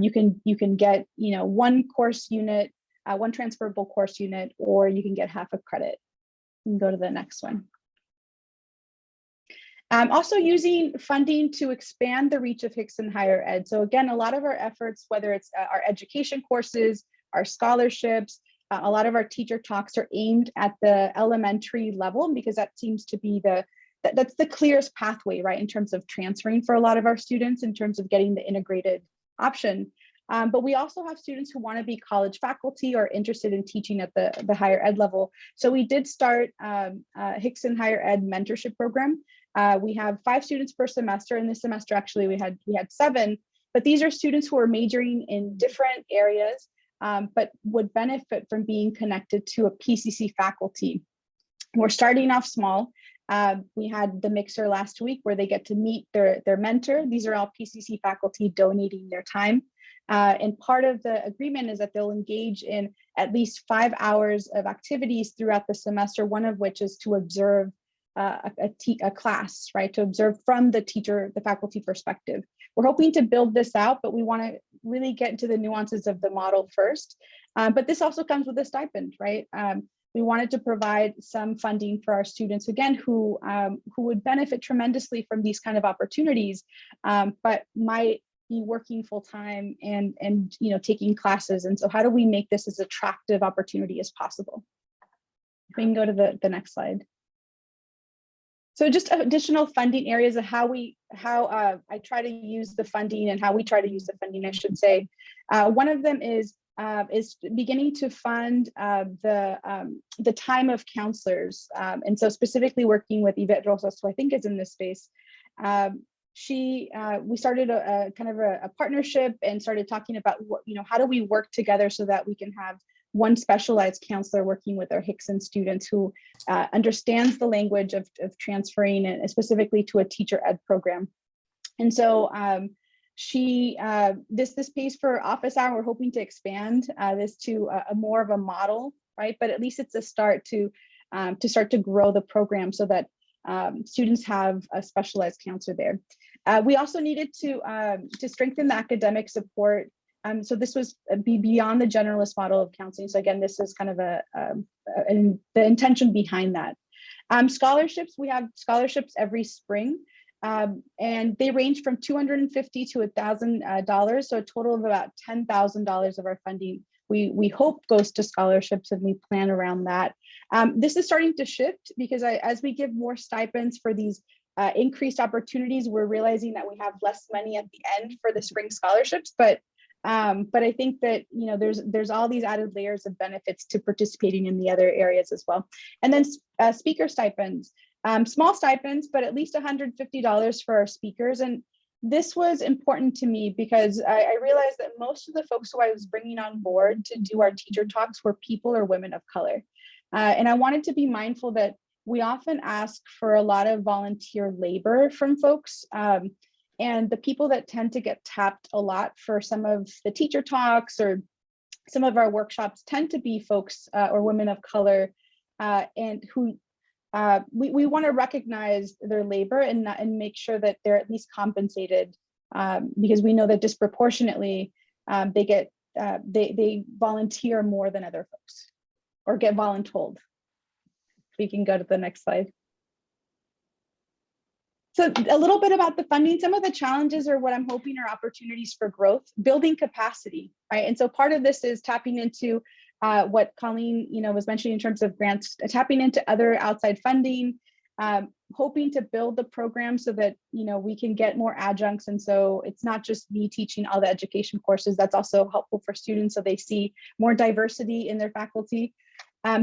You can get, one course unit, one transferable course unit, or you can get half a credit. You can go to the next one. Also using funding to expand the reach of Hickson Higher Ed. So again, a lot of our efforts, whether it's our education courses, our scholarships, a lot of our teacher talks are aimed at the elementary level, because that seems to be that's the clearest pathway, right, in terms of transferring for a lot of our students, in terms of getting the integrated option. But we also have students who want to be college faculty or interested in teaching at the higher ed level. So we did start Hickson Higher Ed mentorship program. We have 5 students per semester, and this semester actually we had 7. But these are students who are majoring in different areas, but would benefit from being connected to a PCC faculty. We're starting off small. We had the mixer last week where they get to meet their mentor. These are all PCC faculty donating their time. And part of the agreement is that they'll engage in at least 5 hours of activities throughout the semester, one of which is to observe a class, right? To observe from the faculty perspective. We're hoping to build this out, but we want to really get into the nuances of the model first. But this also comes with a stipend, right? We wanted to provide some funding for our students, again, who would benefit tremendously from these kind of opportunities, but might be working full time and taking classes. And so how do we make this as attractive opportunity as possible? We can go to the next slide. So just additional funding areas of how I try to use the funding and how we try to use the funding, I should say. One of them is beginning to fund the time of counselors. And so specifically working with Yvette Rosas, who I think is in this space. We started a kind of a partnership and started talking about how do we work together so that we can have one specialized counselor working with our Hickson students who understands the language of transferring, and specifically to a teacher ed program. And so this pays for office hour. We're hoping to expand this to a more of a model, right? But at least it's a start to start to grow the program so that students have a specialized counselor there. We also needed to strengthen the academic support. So this was beyond the generalist model of counseling. So again, this is kind of the intention behind that. Scholarships, we have scholarships every spring, and they range from $250 to $1,000. So a total of about $10,000 of our funding we hope goes to scholarships, and we plan around that. This is starting to shift because as we give more stipends for these increased opportunities, we're realizing that we have less money at the end for the spring scholarships, but I think that there's all these added layers of benefits to participating in the other areas as well. And then speaker stipends, small stipends, but at least $150 for our speakers. And this was important to me because I realized that most of the folks who I was bringing on board to do our teacher talks were people or women of color. And I wanted to be mindful that we often ask for a lot of volunteer labor from folks. And the people that tend to get tapped a lot for some of the teacher talks or some of our workshops tend to be folks or women of color, and who we want to recognize their labor and make sure that they're at least compensated, because we know that disproportionately they volunteer more than other folks or get voluntold. We can go to the next slide. So a little bit about the funding. Some of the challenges are what I'm hoping are opportunities for growth, building capacity, right? And so part of this is tapping into what Colleen, was mentioning in terms of grants, tapping into other outside funding, hoping to build the program so that we can get more adjuncts. And so it's not just me teaching all the education courses. That's also helpful for students so they see more diversity in their faculty.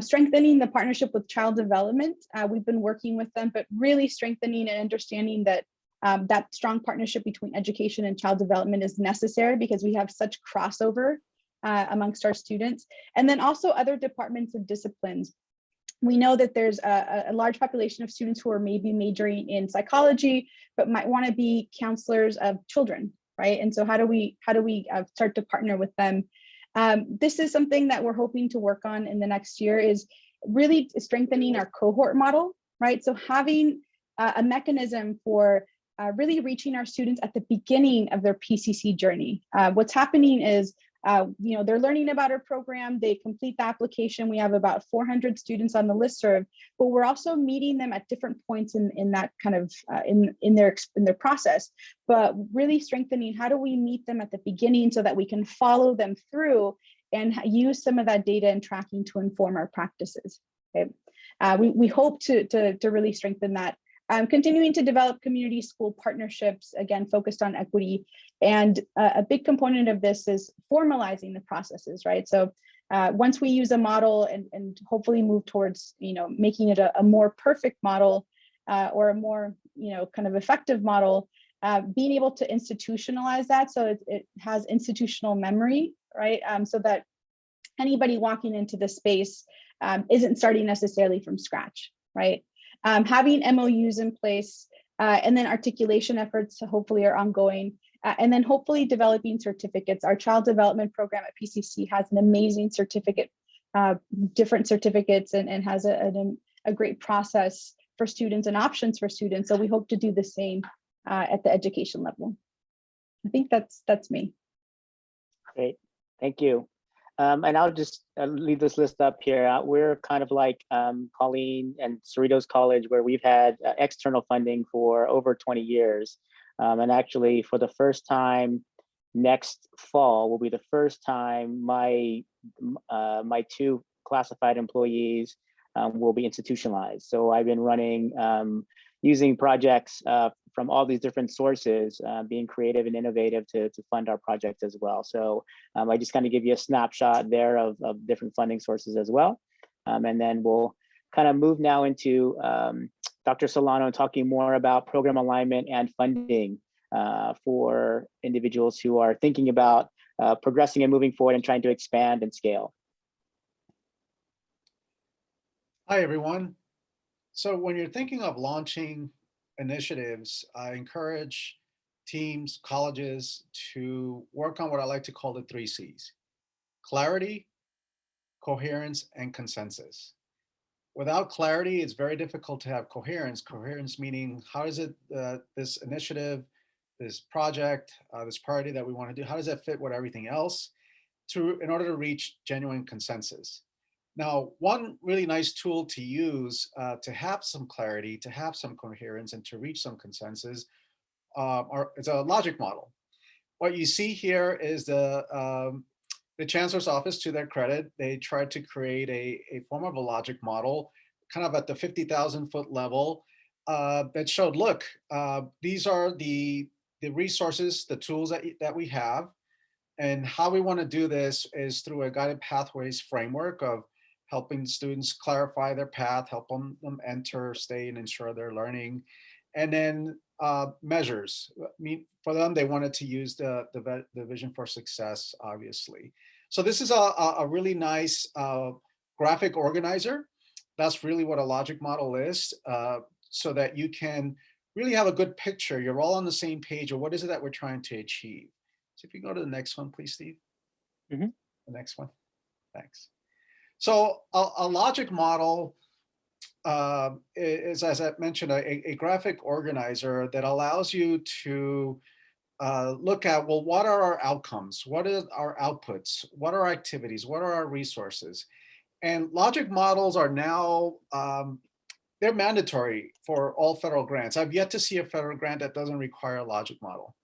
Strengthening the partnership with child development. We've been working with them, but really strengthening and understanding that that strong partnership between education and child development is necessary because we have such crossover amongst our students. And then also other departments and disciplines. We know that there's a large population of students who are maybe majoring in psychology, but might want to be counselors of children, right? And so how do we start to partner with them? This is something that we're hoping to work on in the next year, is really strengthening our cohort model, right? So having a mechanism for really reaching our students at the beginning of their PCC journey. What's happening is, they're learning about our program, they complete the application. We have about 400 students on the listserv, but we're also meeting them at different points in that kind of in their process, but really strengthening how do we meet them at the beginning so that we can follow them through and use some of that data and tracking to inform our practices. Okay, we hope to really strengthen that. Continuing to develop community school partnerships, again, focused on equity. And a big component of this is formalizing the processes, right? So once we use a model and hopefully move towards, making it a more perfect model or a more, kind of effective model, being able to institutionalize that so it has institutional memory, right? So that anybody walking into the space isn't starting necessarily from scratch, right? Having MOUs in place And then articulation efforts hopefully are ongoing. And then hopefully developing certificates. Our child development program at PCC has an amazing certificate, different certificates, and has a great process for students and options for students. So we hope to do the same at the education level. I think that's me. Great, thank you. And I'll just leave this list up here. We're kind of like Colleen and Cerritos College, where we've had external funding for over 20 years. And actually, for the first time next fall will be the first time my two classified employees will be institutionalized. So I've been running, using projects from all these different sources, being creative and innovative to fund our projects as well. So I just kind of give you a snapshot there of different funding sources as well. And then we'll kind of move now into Dr. Solano talking more about program alignment and funding for individuals who are thinking about progressing and moving forward and trying to expand and scale. Hi, everyone. So when you're thinking of launching initiatives, I encourage teams, colleges to work on what I like to call the 3 C's: clarity, coherence, and consensus. Without clarity, it's very difficult to have coherence. Coherence meaning, how is it this initiative, this project, this priority that we want to do, how does that fit with everything else in order to reach genuine consensus? Now, one really nice tool to use to have some clarity, to have some coherence, and to reach some consensus is a logic model. What you see here is the Chancellor's Office, to their credit, they tried to create a form of a logic model, kind of at the 50,000 foot level, that showed, look, these are the resources, the tools that we have, and how we want to do this is through a guided pathways framework of helping students clarify their path, help them enter, stay, and ensure they're learning. And then measures. I mean, for them, they wanted to use the vision for success, obviously. So this is a really nice graphic organizer. That's really what a logic model is, so that you can really have a good picture. You're all on the same page of what is it that we're trying to achieve. So if you go to the next one, please, Steve. Mm-hmm. The next one. Thanks. So a logic model is, as I mentioned, a graphic organizer that allows you to look at, well, what are our outcomes? What are our outputs? What are our activities? What are our resources? And logic models are now, they're mandatory for all federal grants. I've yet to see a federal grant that doesn't require a logic model.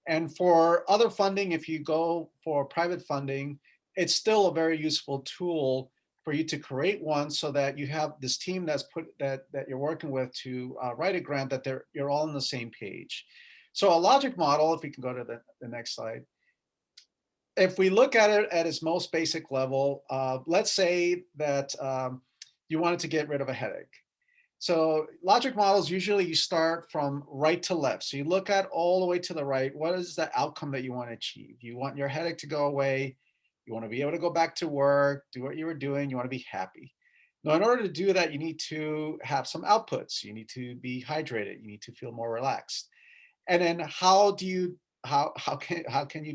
And for other funding, if you go for private funding, it's still a very useful tool for you to create one so that you have this team that you're working with to write a grant that you're all on the same page. So a logic model, if we can go to the next slide. If we look at it at its most basic level, let's say that you wanted to get rid of a headache. So logic models, usually you start from right to left. So you look at all the way to the right, what is the outcome that you want to achieve? You want your headache to go away. You want to be able to go back to work, do what you were doing. You want to be happy. Now, in order to do that, you need to have some outputs. You need to be hydrated. You need to feel more relaxed. And then how can you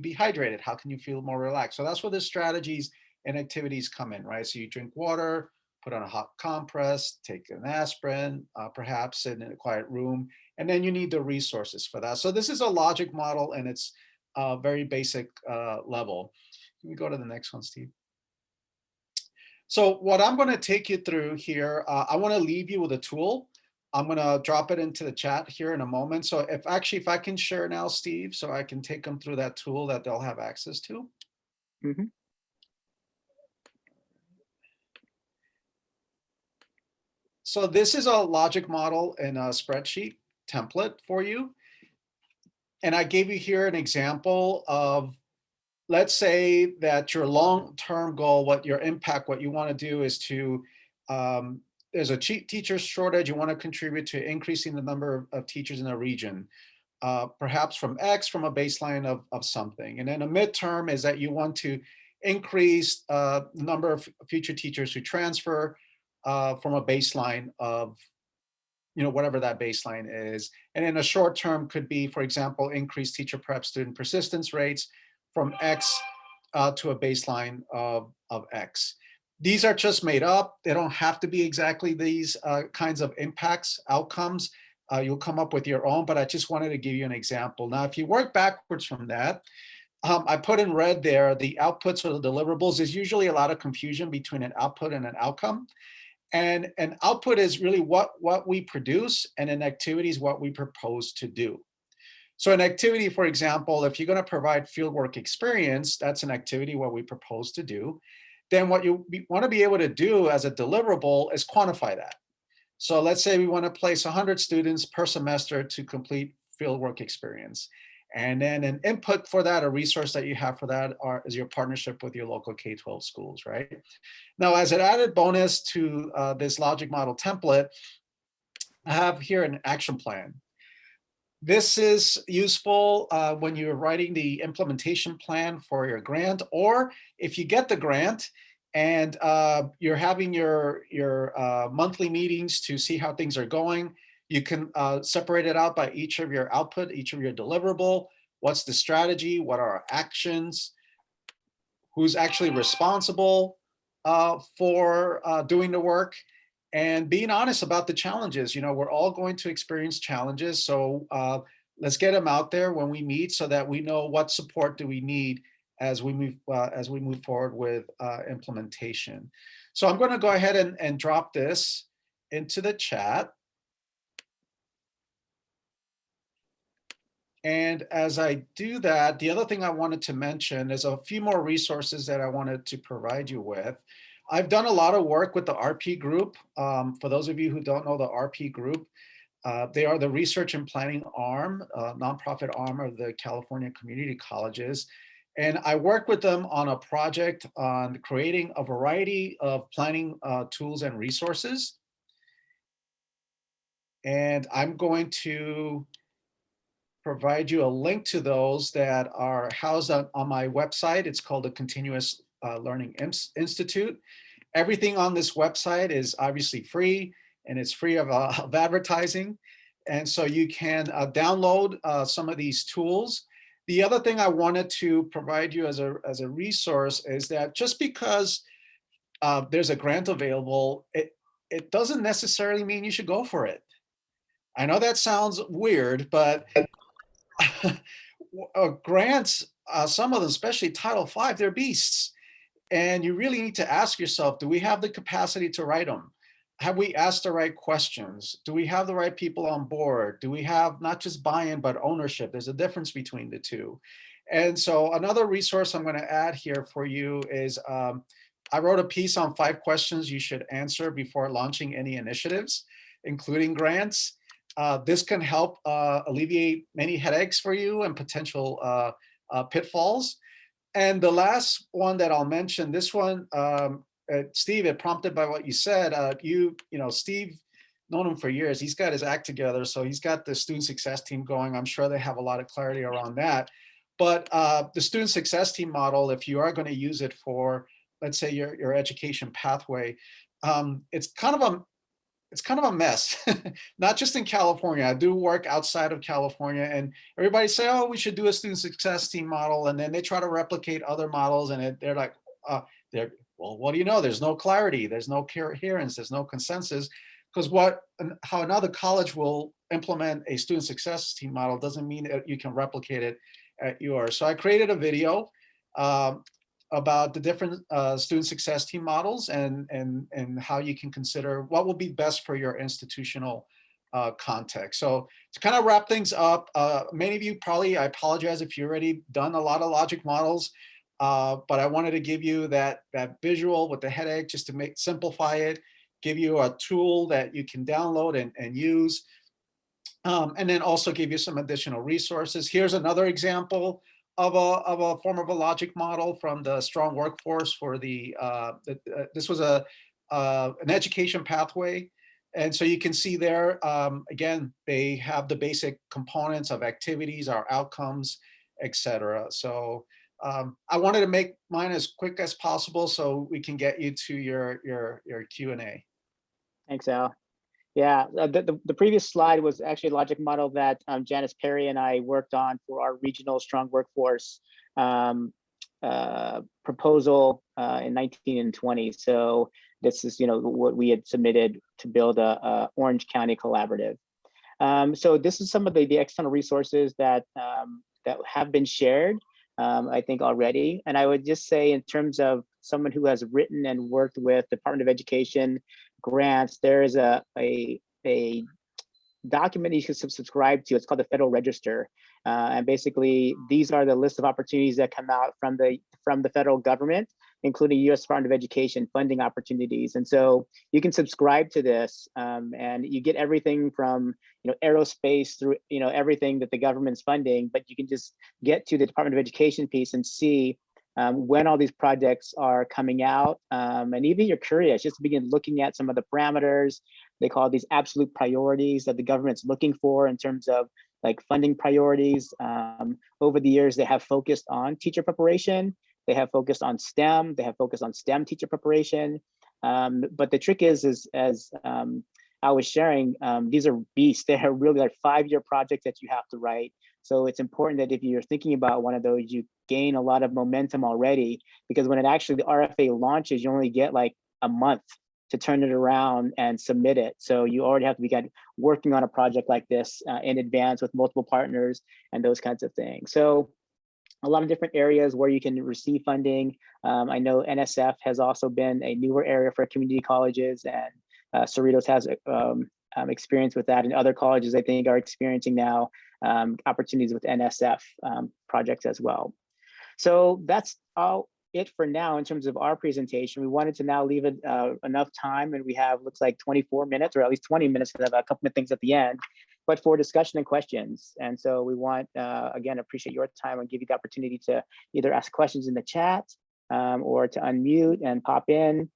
be hydrated? How can you feel more relaxed? So that's where the strategies and activities come in, right? So you drink water, put on a hot compress, take an aspirin, perhaps sit in a quiet room, and then you need the resources for that. So this is a logic model, and it's a very basic level. Can we go to the next one, Steve? So what I'm going to take you through here, I want to leave you with a tool. I'm going to drop it into the chat here in a moment. So if I can share now, Steve, so I can take them through that tool that they'll have access to. Mm-hmm. So this is a logic model in a spreadsheet template for you. And I gave you here an example of, let's say that your long-term goal, what your impact, what you want to do is to, there's a teacher shortage, you want to contribute to increasing the number of teachers in a region, perhaps from X, from a baseline of something. And then a midterm is that you want to increase the number of future teachers who transfer from a baseline of whatever that baseline is. And in a short term could be, for example, increase teacher prep student persistence rates from X to a baseline of X. These are just made up. They don't have to be exactly these kinds of impacts, outcomes. You'll come up with your own, but I just wanted to give you an example. Now, if you work backwards from that, I put in red there, the outputs or the deliverables. There's usually a lot of confusion between an output and an outcome. And an output is really what we produce, and an activity is what we propose to do. So an activity, for example, if you're going to provide fieldwork experience, that's an activity what we propose to do. Then what you want to be able to do as a deliverable is quantify that. So let's say we want to place 100 students per semester to complete fieldwork experience. And then an input for that, a resource that you have for that is your partnership with your local K-12 schools, right? Now, as an added bonus to this logic model template, I have here an action plan. This is useful when you're writing the implementation plan for your grant, or if you get the grant and you're having your monthly meetings to see how things are going. You can separate it out by each of your output, each of your deliverable. What's the strategy? What are our actions? Who's actually responsible for doing the work? And being honest about the challenges. We're all going to experience challenges. So let's get them out there when we meet so that we know what support do we need as we move forward with implementation. So I'm going to go ahead and drop this into the chat. And as I do that, the other thing I wanted to mention is a few more resources that I wanted to provide you with. I've done a lot of work with the RP group. For those of you who don't know the RP group, they are the research and planning arm, nonprofit arm of the California Community Colleges. And I work with them on a project on creating a variety of planning tools and resources. And I'm going to provide you a link to those that are housed on my website. It's called the Continuous Learning Institute. Everything on this website is obviously free, and it's free of advertising. And so you can download some of these tools. The other thing I wanted to provide you as a resource is that just because there's a grant available, it doesn't necessarily mean you should go for it. I know that sounds weird, but grants, some of them, especially Title V, they're beasts. And you really need to ask yourself, do we have the capacity to write them? Have we asked the right questions? Do we have the right people on board? Do we have not just buy-in, but ownership? There's a difference between the two. And so another resource I'm going to add here for you is I wrote a piece on 5 questions you should answer before launching any initiatives, including grants. This can help alleviate many headaches for you and potential pitfalls. And the last one that I'll mention, this one, Steve, it prompted by what you said. Steve, known him for years. He's got his act together. So he's got the student success team going. I'm sure they have a lot of clarity around that. But the student success team model, if you are going to use it for, let's say, your education pathway, it's kind of a mess, not just in California. I do work outside of California, and everybody say, oh, we should do a student success team model. And then they try to replicate other models, and they're like, well, what do you know? There's no clarity. There's no coherence. There's no consensus. Because how another college will implement a student success team model doesn't mean that you can replicate it at yours. So I created a video about the different student success team models and how you can consider what will be best for your institutional context. So to kind of wrap things up, many of you probably, I apologize if you've already done a lot of logic models, but I wanted to give you that visual with the headache just to simplify it, give you a tool that you can download and use, and then also give you some additional resources. Here's another example of a form of a logic model from the Strong Workforce for this was an education pathway. And so you can see there, again, they have the basic components of activities, our outcomes, etc. So I wanted to make mine as quick as possible so we can get you to your Q&A. Thanks, Al. Yeah, the previous slide was actually a logic model that Janice Perry and I worked on for our regional strong workforce proposal in 19 and 20. So this is, what we had submitted to build a Orange County collaborative. So this is some of the external resources that that have been shared, I think already. And I would just say, in terms of someone who has written and worked with Department of Education grants, there is a document you can subscribe to. It's called the Federal Register, and basically these are the list of opportunities that come out from the federal government, including U.S. Department of Education funding opportunities. And so you can subscribe to this, and you get everything from aerospace through everything that the government's funding. But you can just get to the Department of Education piece and see when all these projects are coming out, and even you're curious, just to begin looking at some of the parameters. They call these absolute priorities that the government's looking for in terms of like funding priorities. Over the years, they have focused on teacher preparation. They have focused on STEM. They have focused on STEM teacher preparation. But the trick is as I was sharing, these are beasts. They are really like 5-year projects that you have to write. So it's important that if you're thinking about one of those, you gain a lot of momentum already, because when it actually the RFA launches, you only get like a month to turn it around and submit it. So you already have to begin working on a project like this in advance with multiple partners and those kinds of things. So a lot of different areas where you can receive funding. I know NSF has also been a newer area for community colleges, and Cerritos has experience with that, and other colleges I think are experiencing now opportunities with NSF projects as well. So that's all it for now in terms of our presentation. We wanted to now leave it enough time, and we have looks like 24 minutes or at least 20 minutes, because I have a couple of things at the end, but for discussion and questions. And so we want, again, appreciate your time and give you the opportunity to either ask questions in the chat or to unmute and pop in.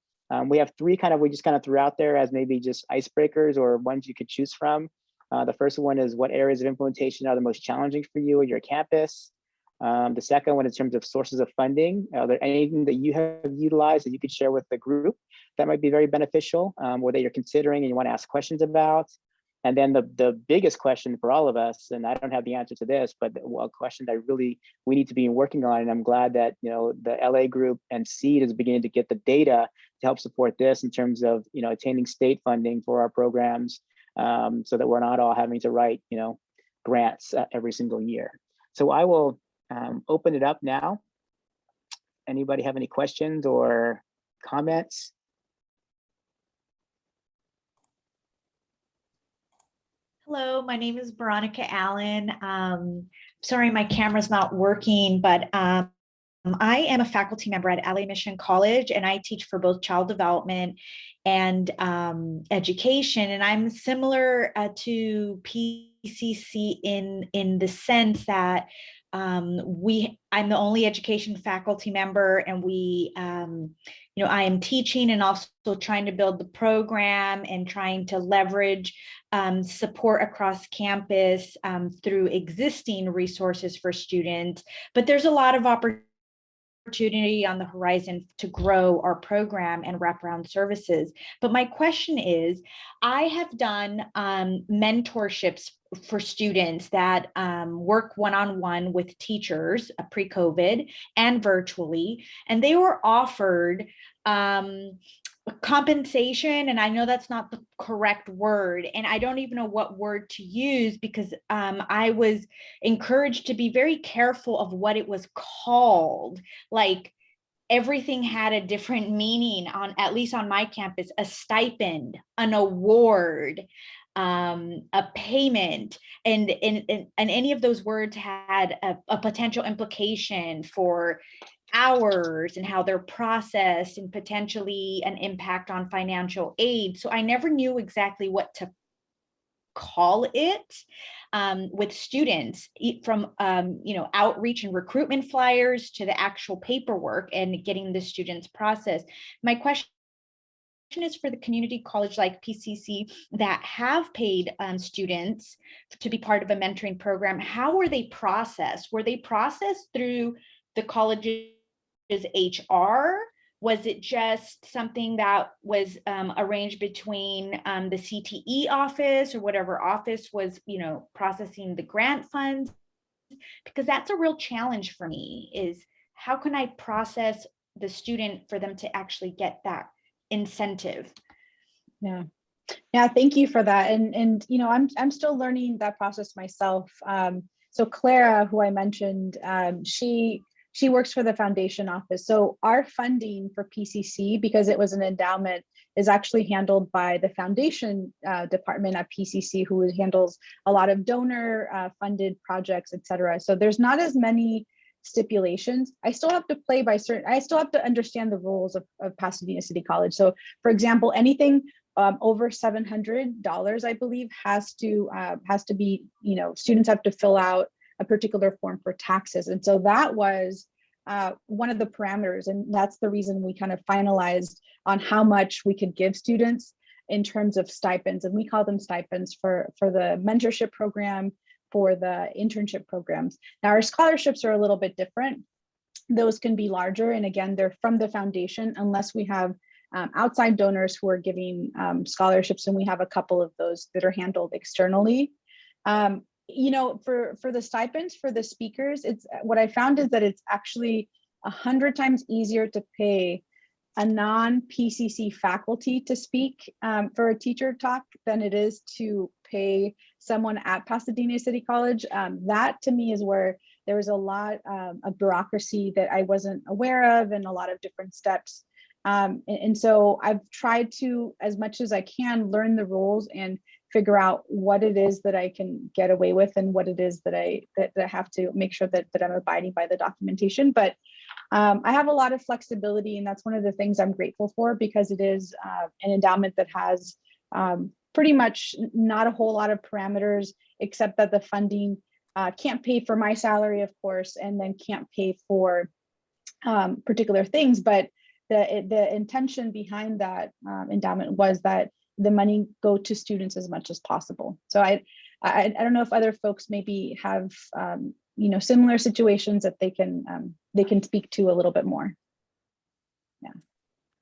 We have three we just kind of threw out there as maybe just icebreakers or ones you could choose from. The first one is, what areas of implementation are the most challenging for you or your campus? The second one, in terms of sources of funding, are there anything that you have utilized that you could share with the group that might be very beneficial, or that you're considering and you want to ask questions about? And then the biggest question for all of us, and I don't have the answer to this, but a question that we need to be working on, and I'm glad that the LA group and SEED is beginning to get the data to help support this in terms of attaining state funding for our programs, so that we're not all having to write grants every single year. So I will open it up now. Anybody have any questions or comments? Hello, my name is Veronica Allen. Sorry, my camera's not working, but I am a faculty member at LA Mission College, and I teach for both child development and education. And I'm similar to PCC in the sense that I'm the only education faculty member, and I am teaching and also trying to build the program and trying to leverage support across campus through existing resources for students. But there's a lot of opportunity on the horizon to grow our program and wraparound services. But my question is, I have done mentorships for students that work one-on-one with teachers pre-COVID and virtually, and they were offered compensation, and I know that's not the correct word, and I don't even know what word to use, because I was encouraged to be very careful of what it was called. Like, everything had a different meaning at least on my campus: a stipend, an award, a payment, and any of those words had a potential implication for hours and how they're processed, and potentially an impact on financial aid. So I never knew exactly what to call it with students, from outreach and recruitment flyers to the actual paperwork and getting the students processed. My question is for the community college like PCC that have paid students to be part of a mentoring program. How were they processed? Were they processed through the college's HR? Was it just something that was arranged between the CTE office or whatever office was, processing the grant funds? Because that's a real challenge for me, is how can I process the student for them to actually get that incentive? Yeah. Thank you for that. And I'm still learning that process myself. So Clara, who I mentioned, she works for the foundation office. So our funding for PCC, because it was an endowment, is actually handled by the foundation department at PCC, who handles a lot of donor funded projects, et cetera. So there's not as many stipulations. I still have to play by I still have to understand the rules of Pasadena City College. So for example, anything over $700, I believe, has to be, students have to fill out a particular form for taxes. And so that was one of the parameters. And that's the reason we kind of finalized on how much we could give students in terms of stipends. And we call them stipends for the mentorship program, for the internship programs. Now our scholarships are a little bit different. Those can be larger. And again, they're from the foundation, unless we have outside donors who are giving scholarships. And we have a couple of those that are handled externally. For the stipends for the speakers, it's what I found is that it's actually 100 times easier to pay a non-PCC faculty to speak for a teacher talk than it is to pay someone at Pasadena City College. That to me is where there was a lot of bureaucracy that I wasn't aware of, and a lot of different steps. And so I've tried to, as much as I can, learn the rules and figure out what it is that I can get away with and what it is that I have to make sure that I'm abiding by the documentation. But I have a lot of flexibility, and that's one of the things I'm grateful for, because it is an endowment that has pretty much not a whole lot of parameters, except that the funding can't pay for my salary, of course, and then can't pay for particular things. But the intention behind that endowment was that the money go to students as much as possible. So I don't know if other folks maybe have similar situations that they can speak to a little bit more. Yeah.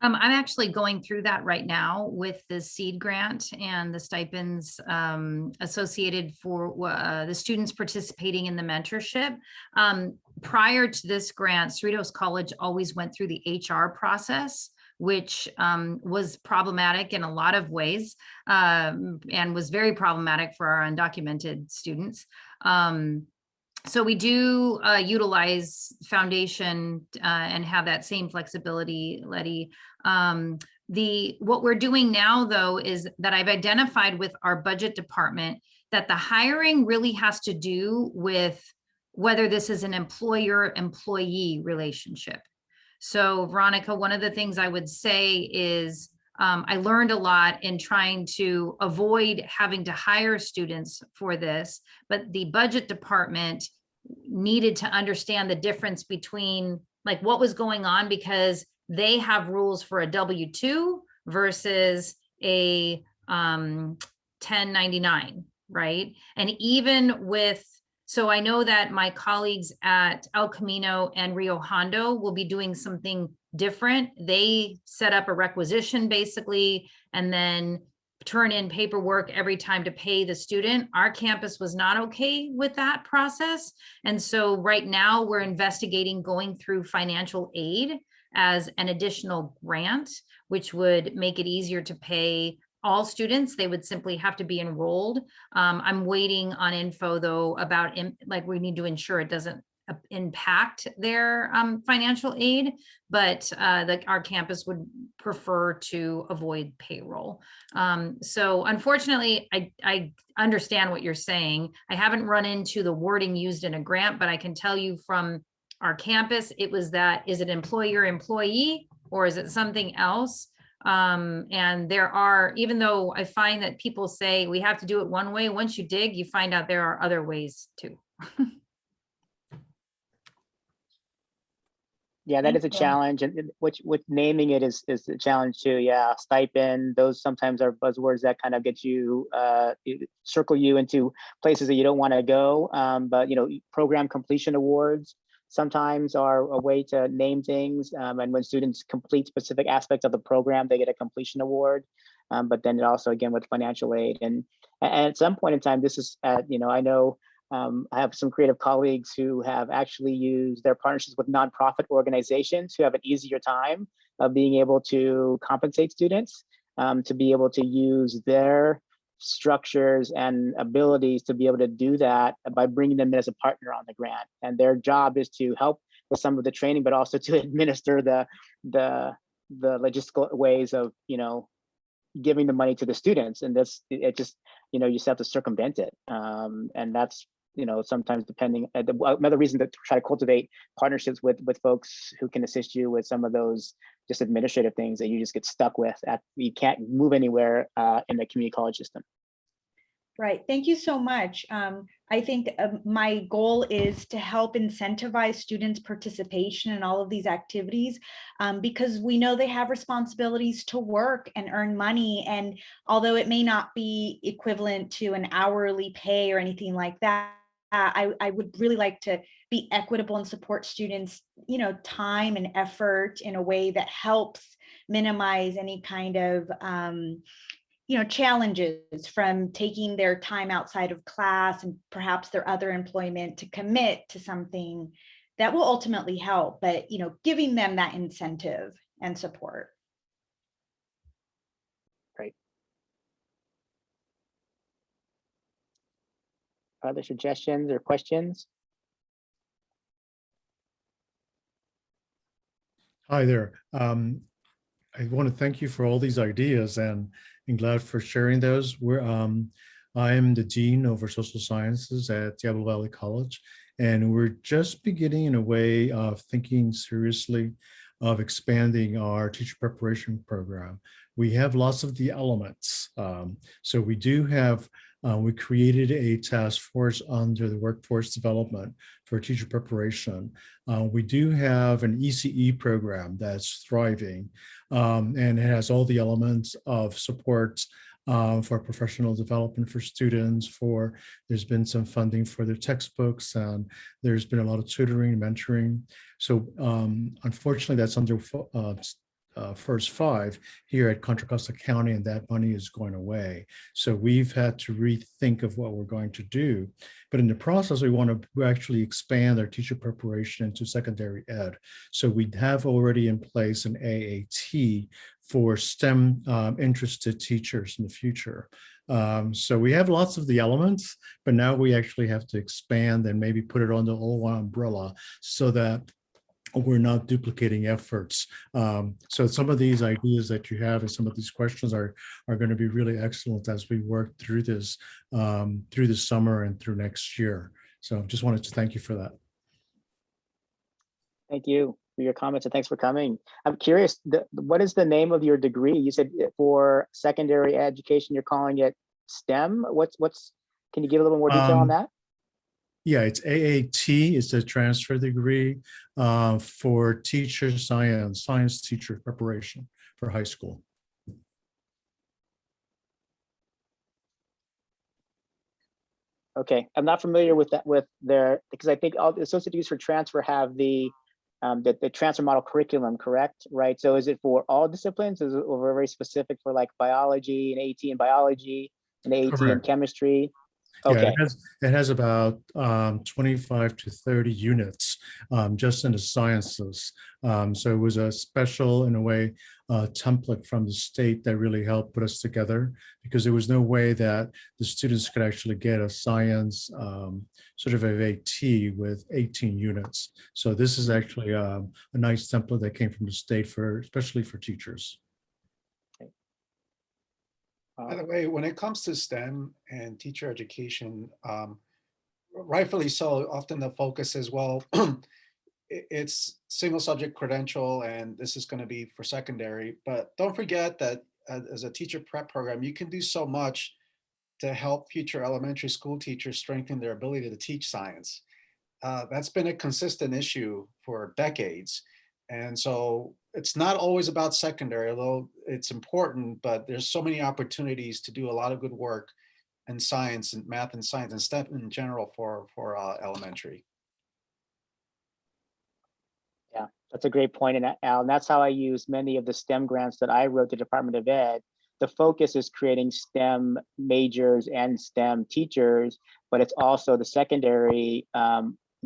I'm actually going through that right now with the seed grant and the stipends associated for the students participating in the mentorship. Prior to this grant, Cerritos College always went through the HR process, which was problematic in a lot of ways, and was very problematic for our undocumented students. So we do utilize foundation and have that same flexibility, Letty. What we're doing now, though, is that I've identified with our budget department that the hiring really has to do with whether this is an employer-employee relationship. So Veronica, one of the things I would say is I learned a lot in trying to avoid having to hire students for this, but the budget department needed to understand the difference between like what was going on, because they have rules for a W-2 versus a 1099, right? And even with, so I know that my colleagues at El Camino and Rio Hondo will be doing something different. They set up a requisition basically, and then turn in paperwork every time to pay the student. Our campus was not okay with that process. And so right now we're investigating going through financial aid as an additional grant, which would make it easier to pay all students. They would simply have to be enrolled. I'm waiting on info though about like we need to ensure it doesn't impact their financial aid, but our campus would prefer to avoid payroll. So unfortunately, I understand what you're saying. I haven't run into the wording used in a grant, but I can tell you from our campus, it was that, is it employer-employee or is it something else? And there are, even though I find that people say we have to do it one way, once you dig, you find out there are other ways too. Yeah, that is a Thank you. challenge, and which with naming it is a challenge too. Yeah, stipend, those sometimes are buzzwords that kind of get you circle you into places that you don't want to go. But you know, program completion awards sometimes are a way to name things. And when students complete specific aspects of the program, they get a completion award. But then it also, again, with financial aid, and at some point in time, this is you know, I know. I have some creative colleagues who have actually used their partnerships with nonprofit organizations who have an easier time of being able to compensate students, to be able to use their structures and abilities to be able to do that by bringing them in as a partner on the grant. And their job is to help with some of the training, but also to administer the logistical ways of, you know, giving the money to the students. And this, it just, you know, you just have to circumvent it. And that's, you know, sometimes depending, another reason to try to cultivate partnerships with folks who can assist you with some of those just administrative things that you just get stuck with. You can't move anywhere in the community college system. Right. Thank you so much. I think my goal is to help incentivize students' participation in all of these activities, because we know they have responsibilities to work and earn money. And although it may not be equivalent to an hourly pay or anything like that, I would really like to be equitable and support students, you know, time and effort in a way that helps minimize any kind of you know, challenges from taking their time outside of class and perhaps their other employment to commit to something that will ultimately help, but, you know, giving them that incentive and support. Right. Other suggestions or questions? Hi there. I want to thank you for all these ideas and glad for sharing those. I am the Dean over Social Sciences at Diablo Valley College, and we're just beginning in a way of thinking seriously of expanding our teacher preparation program. We have lots of the elements. So we do have, we created a task force under the workforce development for teacher preparation. We do have an ECE program that's thriving, and it has all the elements of support for professional development for students. There's been some funding for their textbooks, and there's been a lot of tutoring, mentoring. So unfortunately, that's under first five here at Contra Costa County, and that money is going away. So we've had to rethink of what we're going to do. But in the process, we want to actually expand our teacher preparation into secondary ed. So we have already in place an AAT for STEM interested teachers in the future. So we have lots of the elements, but now we actually have to expand and maybe put it under all one umbrella so that we're not duplicating efforts. So some of these ideas that you have and some of these questions are going to be really excellent as we work through this through the summer and through next year. So just wanted to thank you for that. Thank you for your comments and thanks for coming. I'm curious, what is the name of your degree? You said for secondary education, you're calling it STEM. Can you give a little more detail on that? Yeah, it's AAT. It's a transfer degree for teacher science teacher preparation for high school. Okay, I'm not familiar with that because I think all the associate degrees for transfer have the transfer model curriculum, correct? Right. So is it for all disciplines? Is it very specific for like biology and AT in biology and AT in chemistry? Okay. Yeah, it has about 25 to 30 units just in the sciences. So it was a special, in a way, template from the state that really helped put us together, because there was no way that the students could actually get a science sort of a AT with 18 units. So this is actually a nice template that came from the state especially for teachers. By the way, when it comes to STEM and teacher education, rightfully so, often the focus is, well, it's single subject credential and this is going to be for secondary. But don't forget that as a teacher prep program, you can do so much to help future elementary school teachers strengthen their ability to teach science. That's been a consistent issue for decades. And so it's not always about secondary, although it's important, but there's so many opportunities to do a lot of good work in science and math and science and STEM in general for elementary. Yeah, that's a great point, and Al, and that's how I use many of the STEM grants that I wrote to Department of Ed. The focus is creating STEM majors and STEM teachers, but it's also the secondary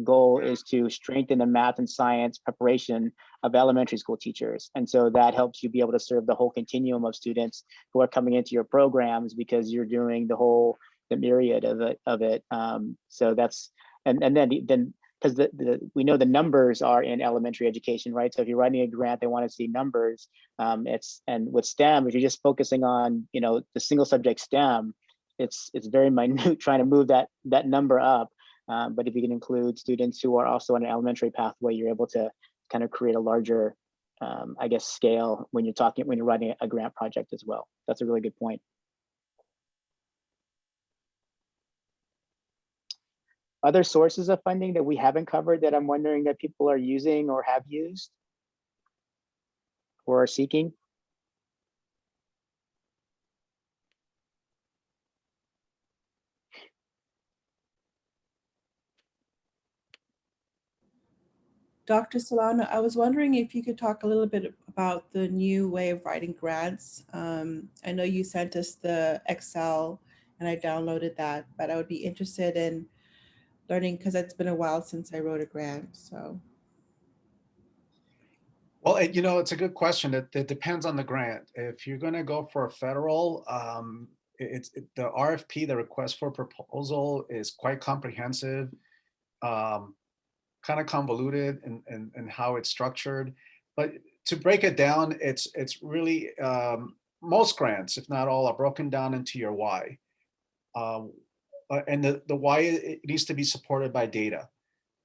goal is to strengthen the math and science preparation of elementary school teachers. And so that helps you be able to serve the whole continuum of students who are coming into your programs, because you're doing the myriad of it. So that's, and then because we know the numbers are in elementary education, right? So if you're writing a grant, they want to see numbers. And with STEM, if you're just focusing on, you know, the single subject STEM, it's very minute trying to move that number up. But if you can include students who are also on an elementary pathway, you're able to kind of create a larger, I guess, scale when you're writing a grant project as well. That's a really good point. Other sources of funding that we haven't covered that I'm wondering that people are using or have used or are seeking? Dr. Solano, I was wondering if you could talk a little bit about the new way of writing grants. I know you sent us the Excel and I downloaded that, but I would be interested in learning because it's been a while since I wrote a grant. So. Well, you know, it's a good question. It depends on the grant. If you're going to go for a federal, the RFP, the request for proposal, is quite comprehensive, kind of convoluted in how it's structured. But to break it down, it's really most grants, if not all, are broken down into your why. And the why, it needs to be supported by data.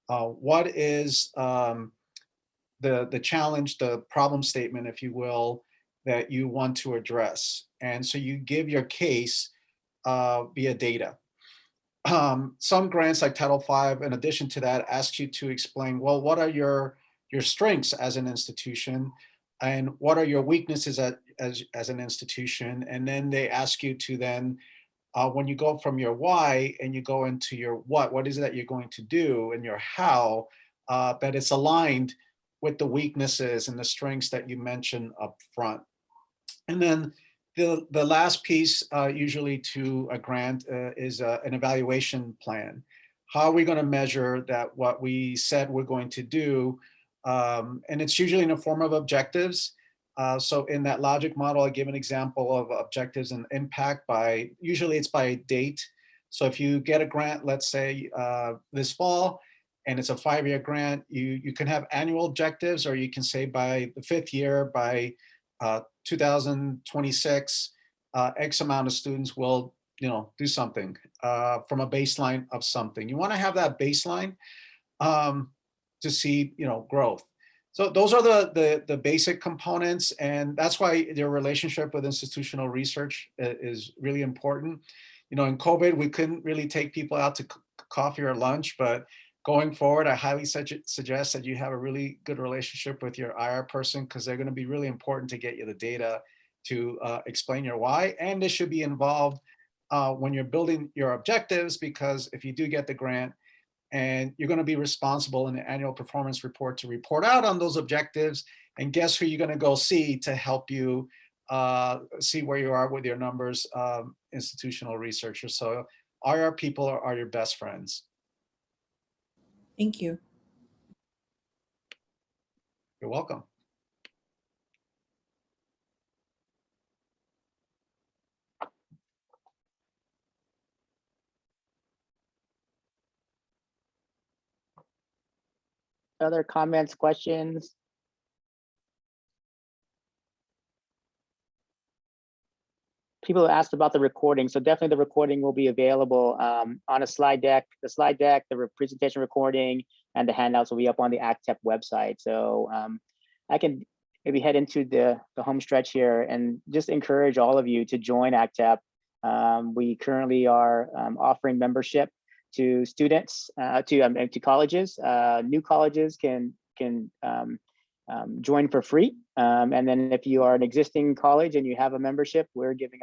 What is the challenge, the problem statement, if you will, that you want to address? And so you give your case via data. Some grants like Title V, in addition to that, ask you to explain, well, what are your strengths as an institution, and what are your weaknesses as an institution? And then they ask you to then, when you go from your why and you go into your what is it that you're going to do, and your how, that it's aligned with the weaknesses and the strengths that you mentioned up front. And then the last piece, usually to a grant, is an evaluation plan. How are we going to measure that what we said we're going to do? And it's usually in the form of objectives. So in that logic model, I give an example of objectives and impact usually it's by date. So if you get a grant, let's say this fall, and it's a 5-year grant, you can have annual objectives, or you can say by the 5th year, by 2026, X amount of students will, do something from a baseline of something. You want to have that baseline to see, growth. So those are the basic components, and that's why your relationship with institutional research is really important. In COVID, we couldn't really take people out to coffee or lunch, but going forward, I highly suggest that you have a really good relationship with your IR person, because they're going to be really important to get you the data to explain your why. And they should be involved when you're building your objectives, because if you do get the grant, and you're going to be responsible in the annual performance report to report out on those objectives, and guess who you're going to go see to help you see where you are with your numbers, institutional researchers. So IR people are your best friends. Thank you. You're welcome. Other comments, questions? People asked about the recording. So definitely the recording will be available on a slide deck. The slide deck, the presentation recording, and the handouts will be up on the ACTEP website. So I can maybe head into the home stretch here and just encourage all of you to join ACTEP. We currently are offering membership to students, to colleges. New colleges can join for free. And then if you are an existing college and you have a membership, we're giving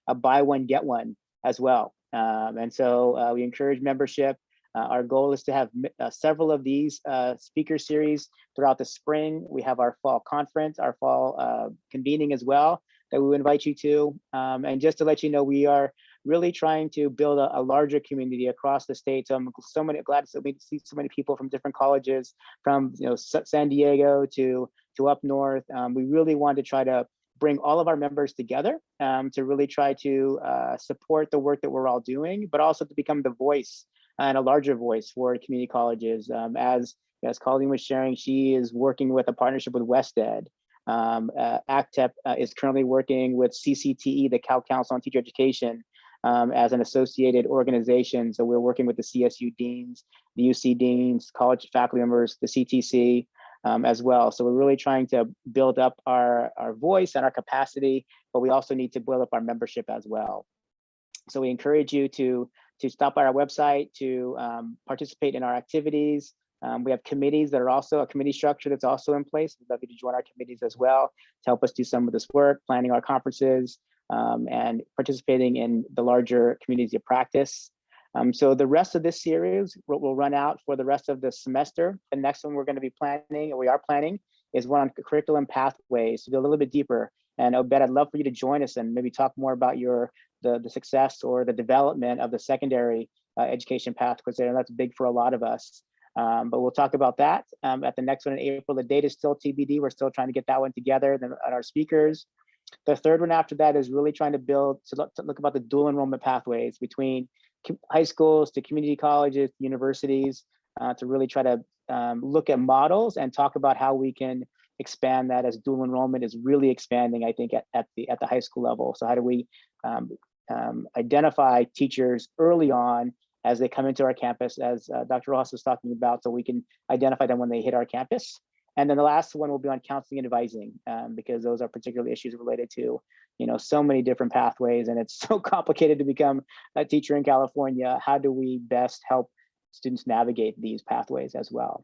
a buy one, get one as well. And so we encourage membership. Our goal is to have several of these speaker series throughout the spring. We have our fall conference, our fall convening as well, that we invite you to. And just to let you know, we are really trying to build a larger community across the state. So I'm glad to see so many people from different colleges, from San Diego to up north. We really want to try to bring all of our members together to really try to support the work that we're all doing, but also to become the voice and a larger voice for community colleges. As Colleen was sharing, she is working with a partnership with WestEd. ACTEP is currently working with CCTE, the Cal Council on Teacher Education, as an associated organization. So we're working with the CSU deans, the UC deans, college faculty members, the CTC as well. So we're really trying to build up our voice and our capacity, but we also need to build up our membership as well. So we encourage you to stop by our website, to participate in our activities. We have committees that are also a committee structure that's also in place. We'd love you to join our committees as well to help us do some of this work, planning our conferences, and participating in the larger communities of practice. So the rest of this series will run out for the rest of the semester. The next one we're going to be planning, or we are planning, is one on curriculum pathways to go a little bit deeper. And Obed, I'd love for you to join us and maybe talk more about the success or the development of the secondary education pathways there. That's big for a lot of us. But we'll talk about that at the next one in April. The date is still TBD. We're still trying to get that one together and our speakers. The third one after that is really trying to look about the dual enrollment pathways between high schools to community colleges, universities, to really try to look at models and talk about how we can expand that, as dual enrollment is really expanding, I think, at the high school level. So how do we identify teachers early on as they come into our campus, as Dr. Ross was talking about, so we can identify them when they hit our campus. And then the last one will be on counseling and advising, because those are particular issues related to, so many different pathways, and it's so complicated to become a teacher in California. How do we best help students navigate these pathways as well?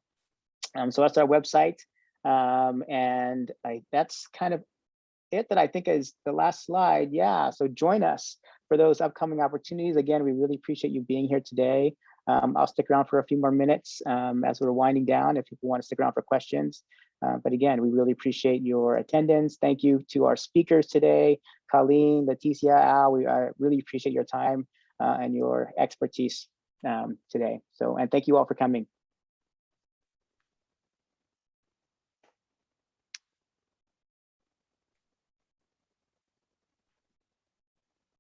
So that's our website. And that's kind of it that I think is the last slide. Yeah, so join us for those upcoming opportunities. Again, we really appreciate you being here today. I'll stick around for a few more minutes as we're winding down if people want to stick around for questions. But again, we really appreciate your attendance. Thank you to our speakers today, Colleen, Leticia, Al. We really appreciate your time and your expertise today. And thank you all for coming.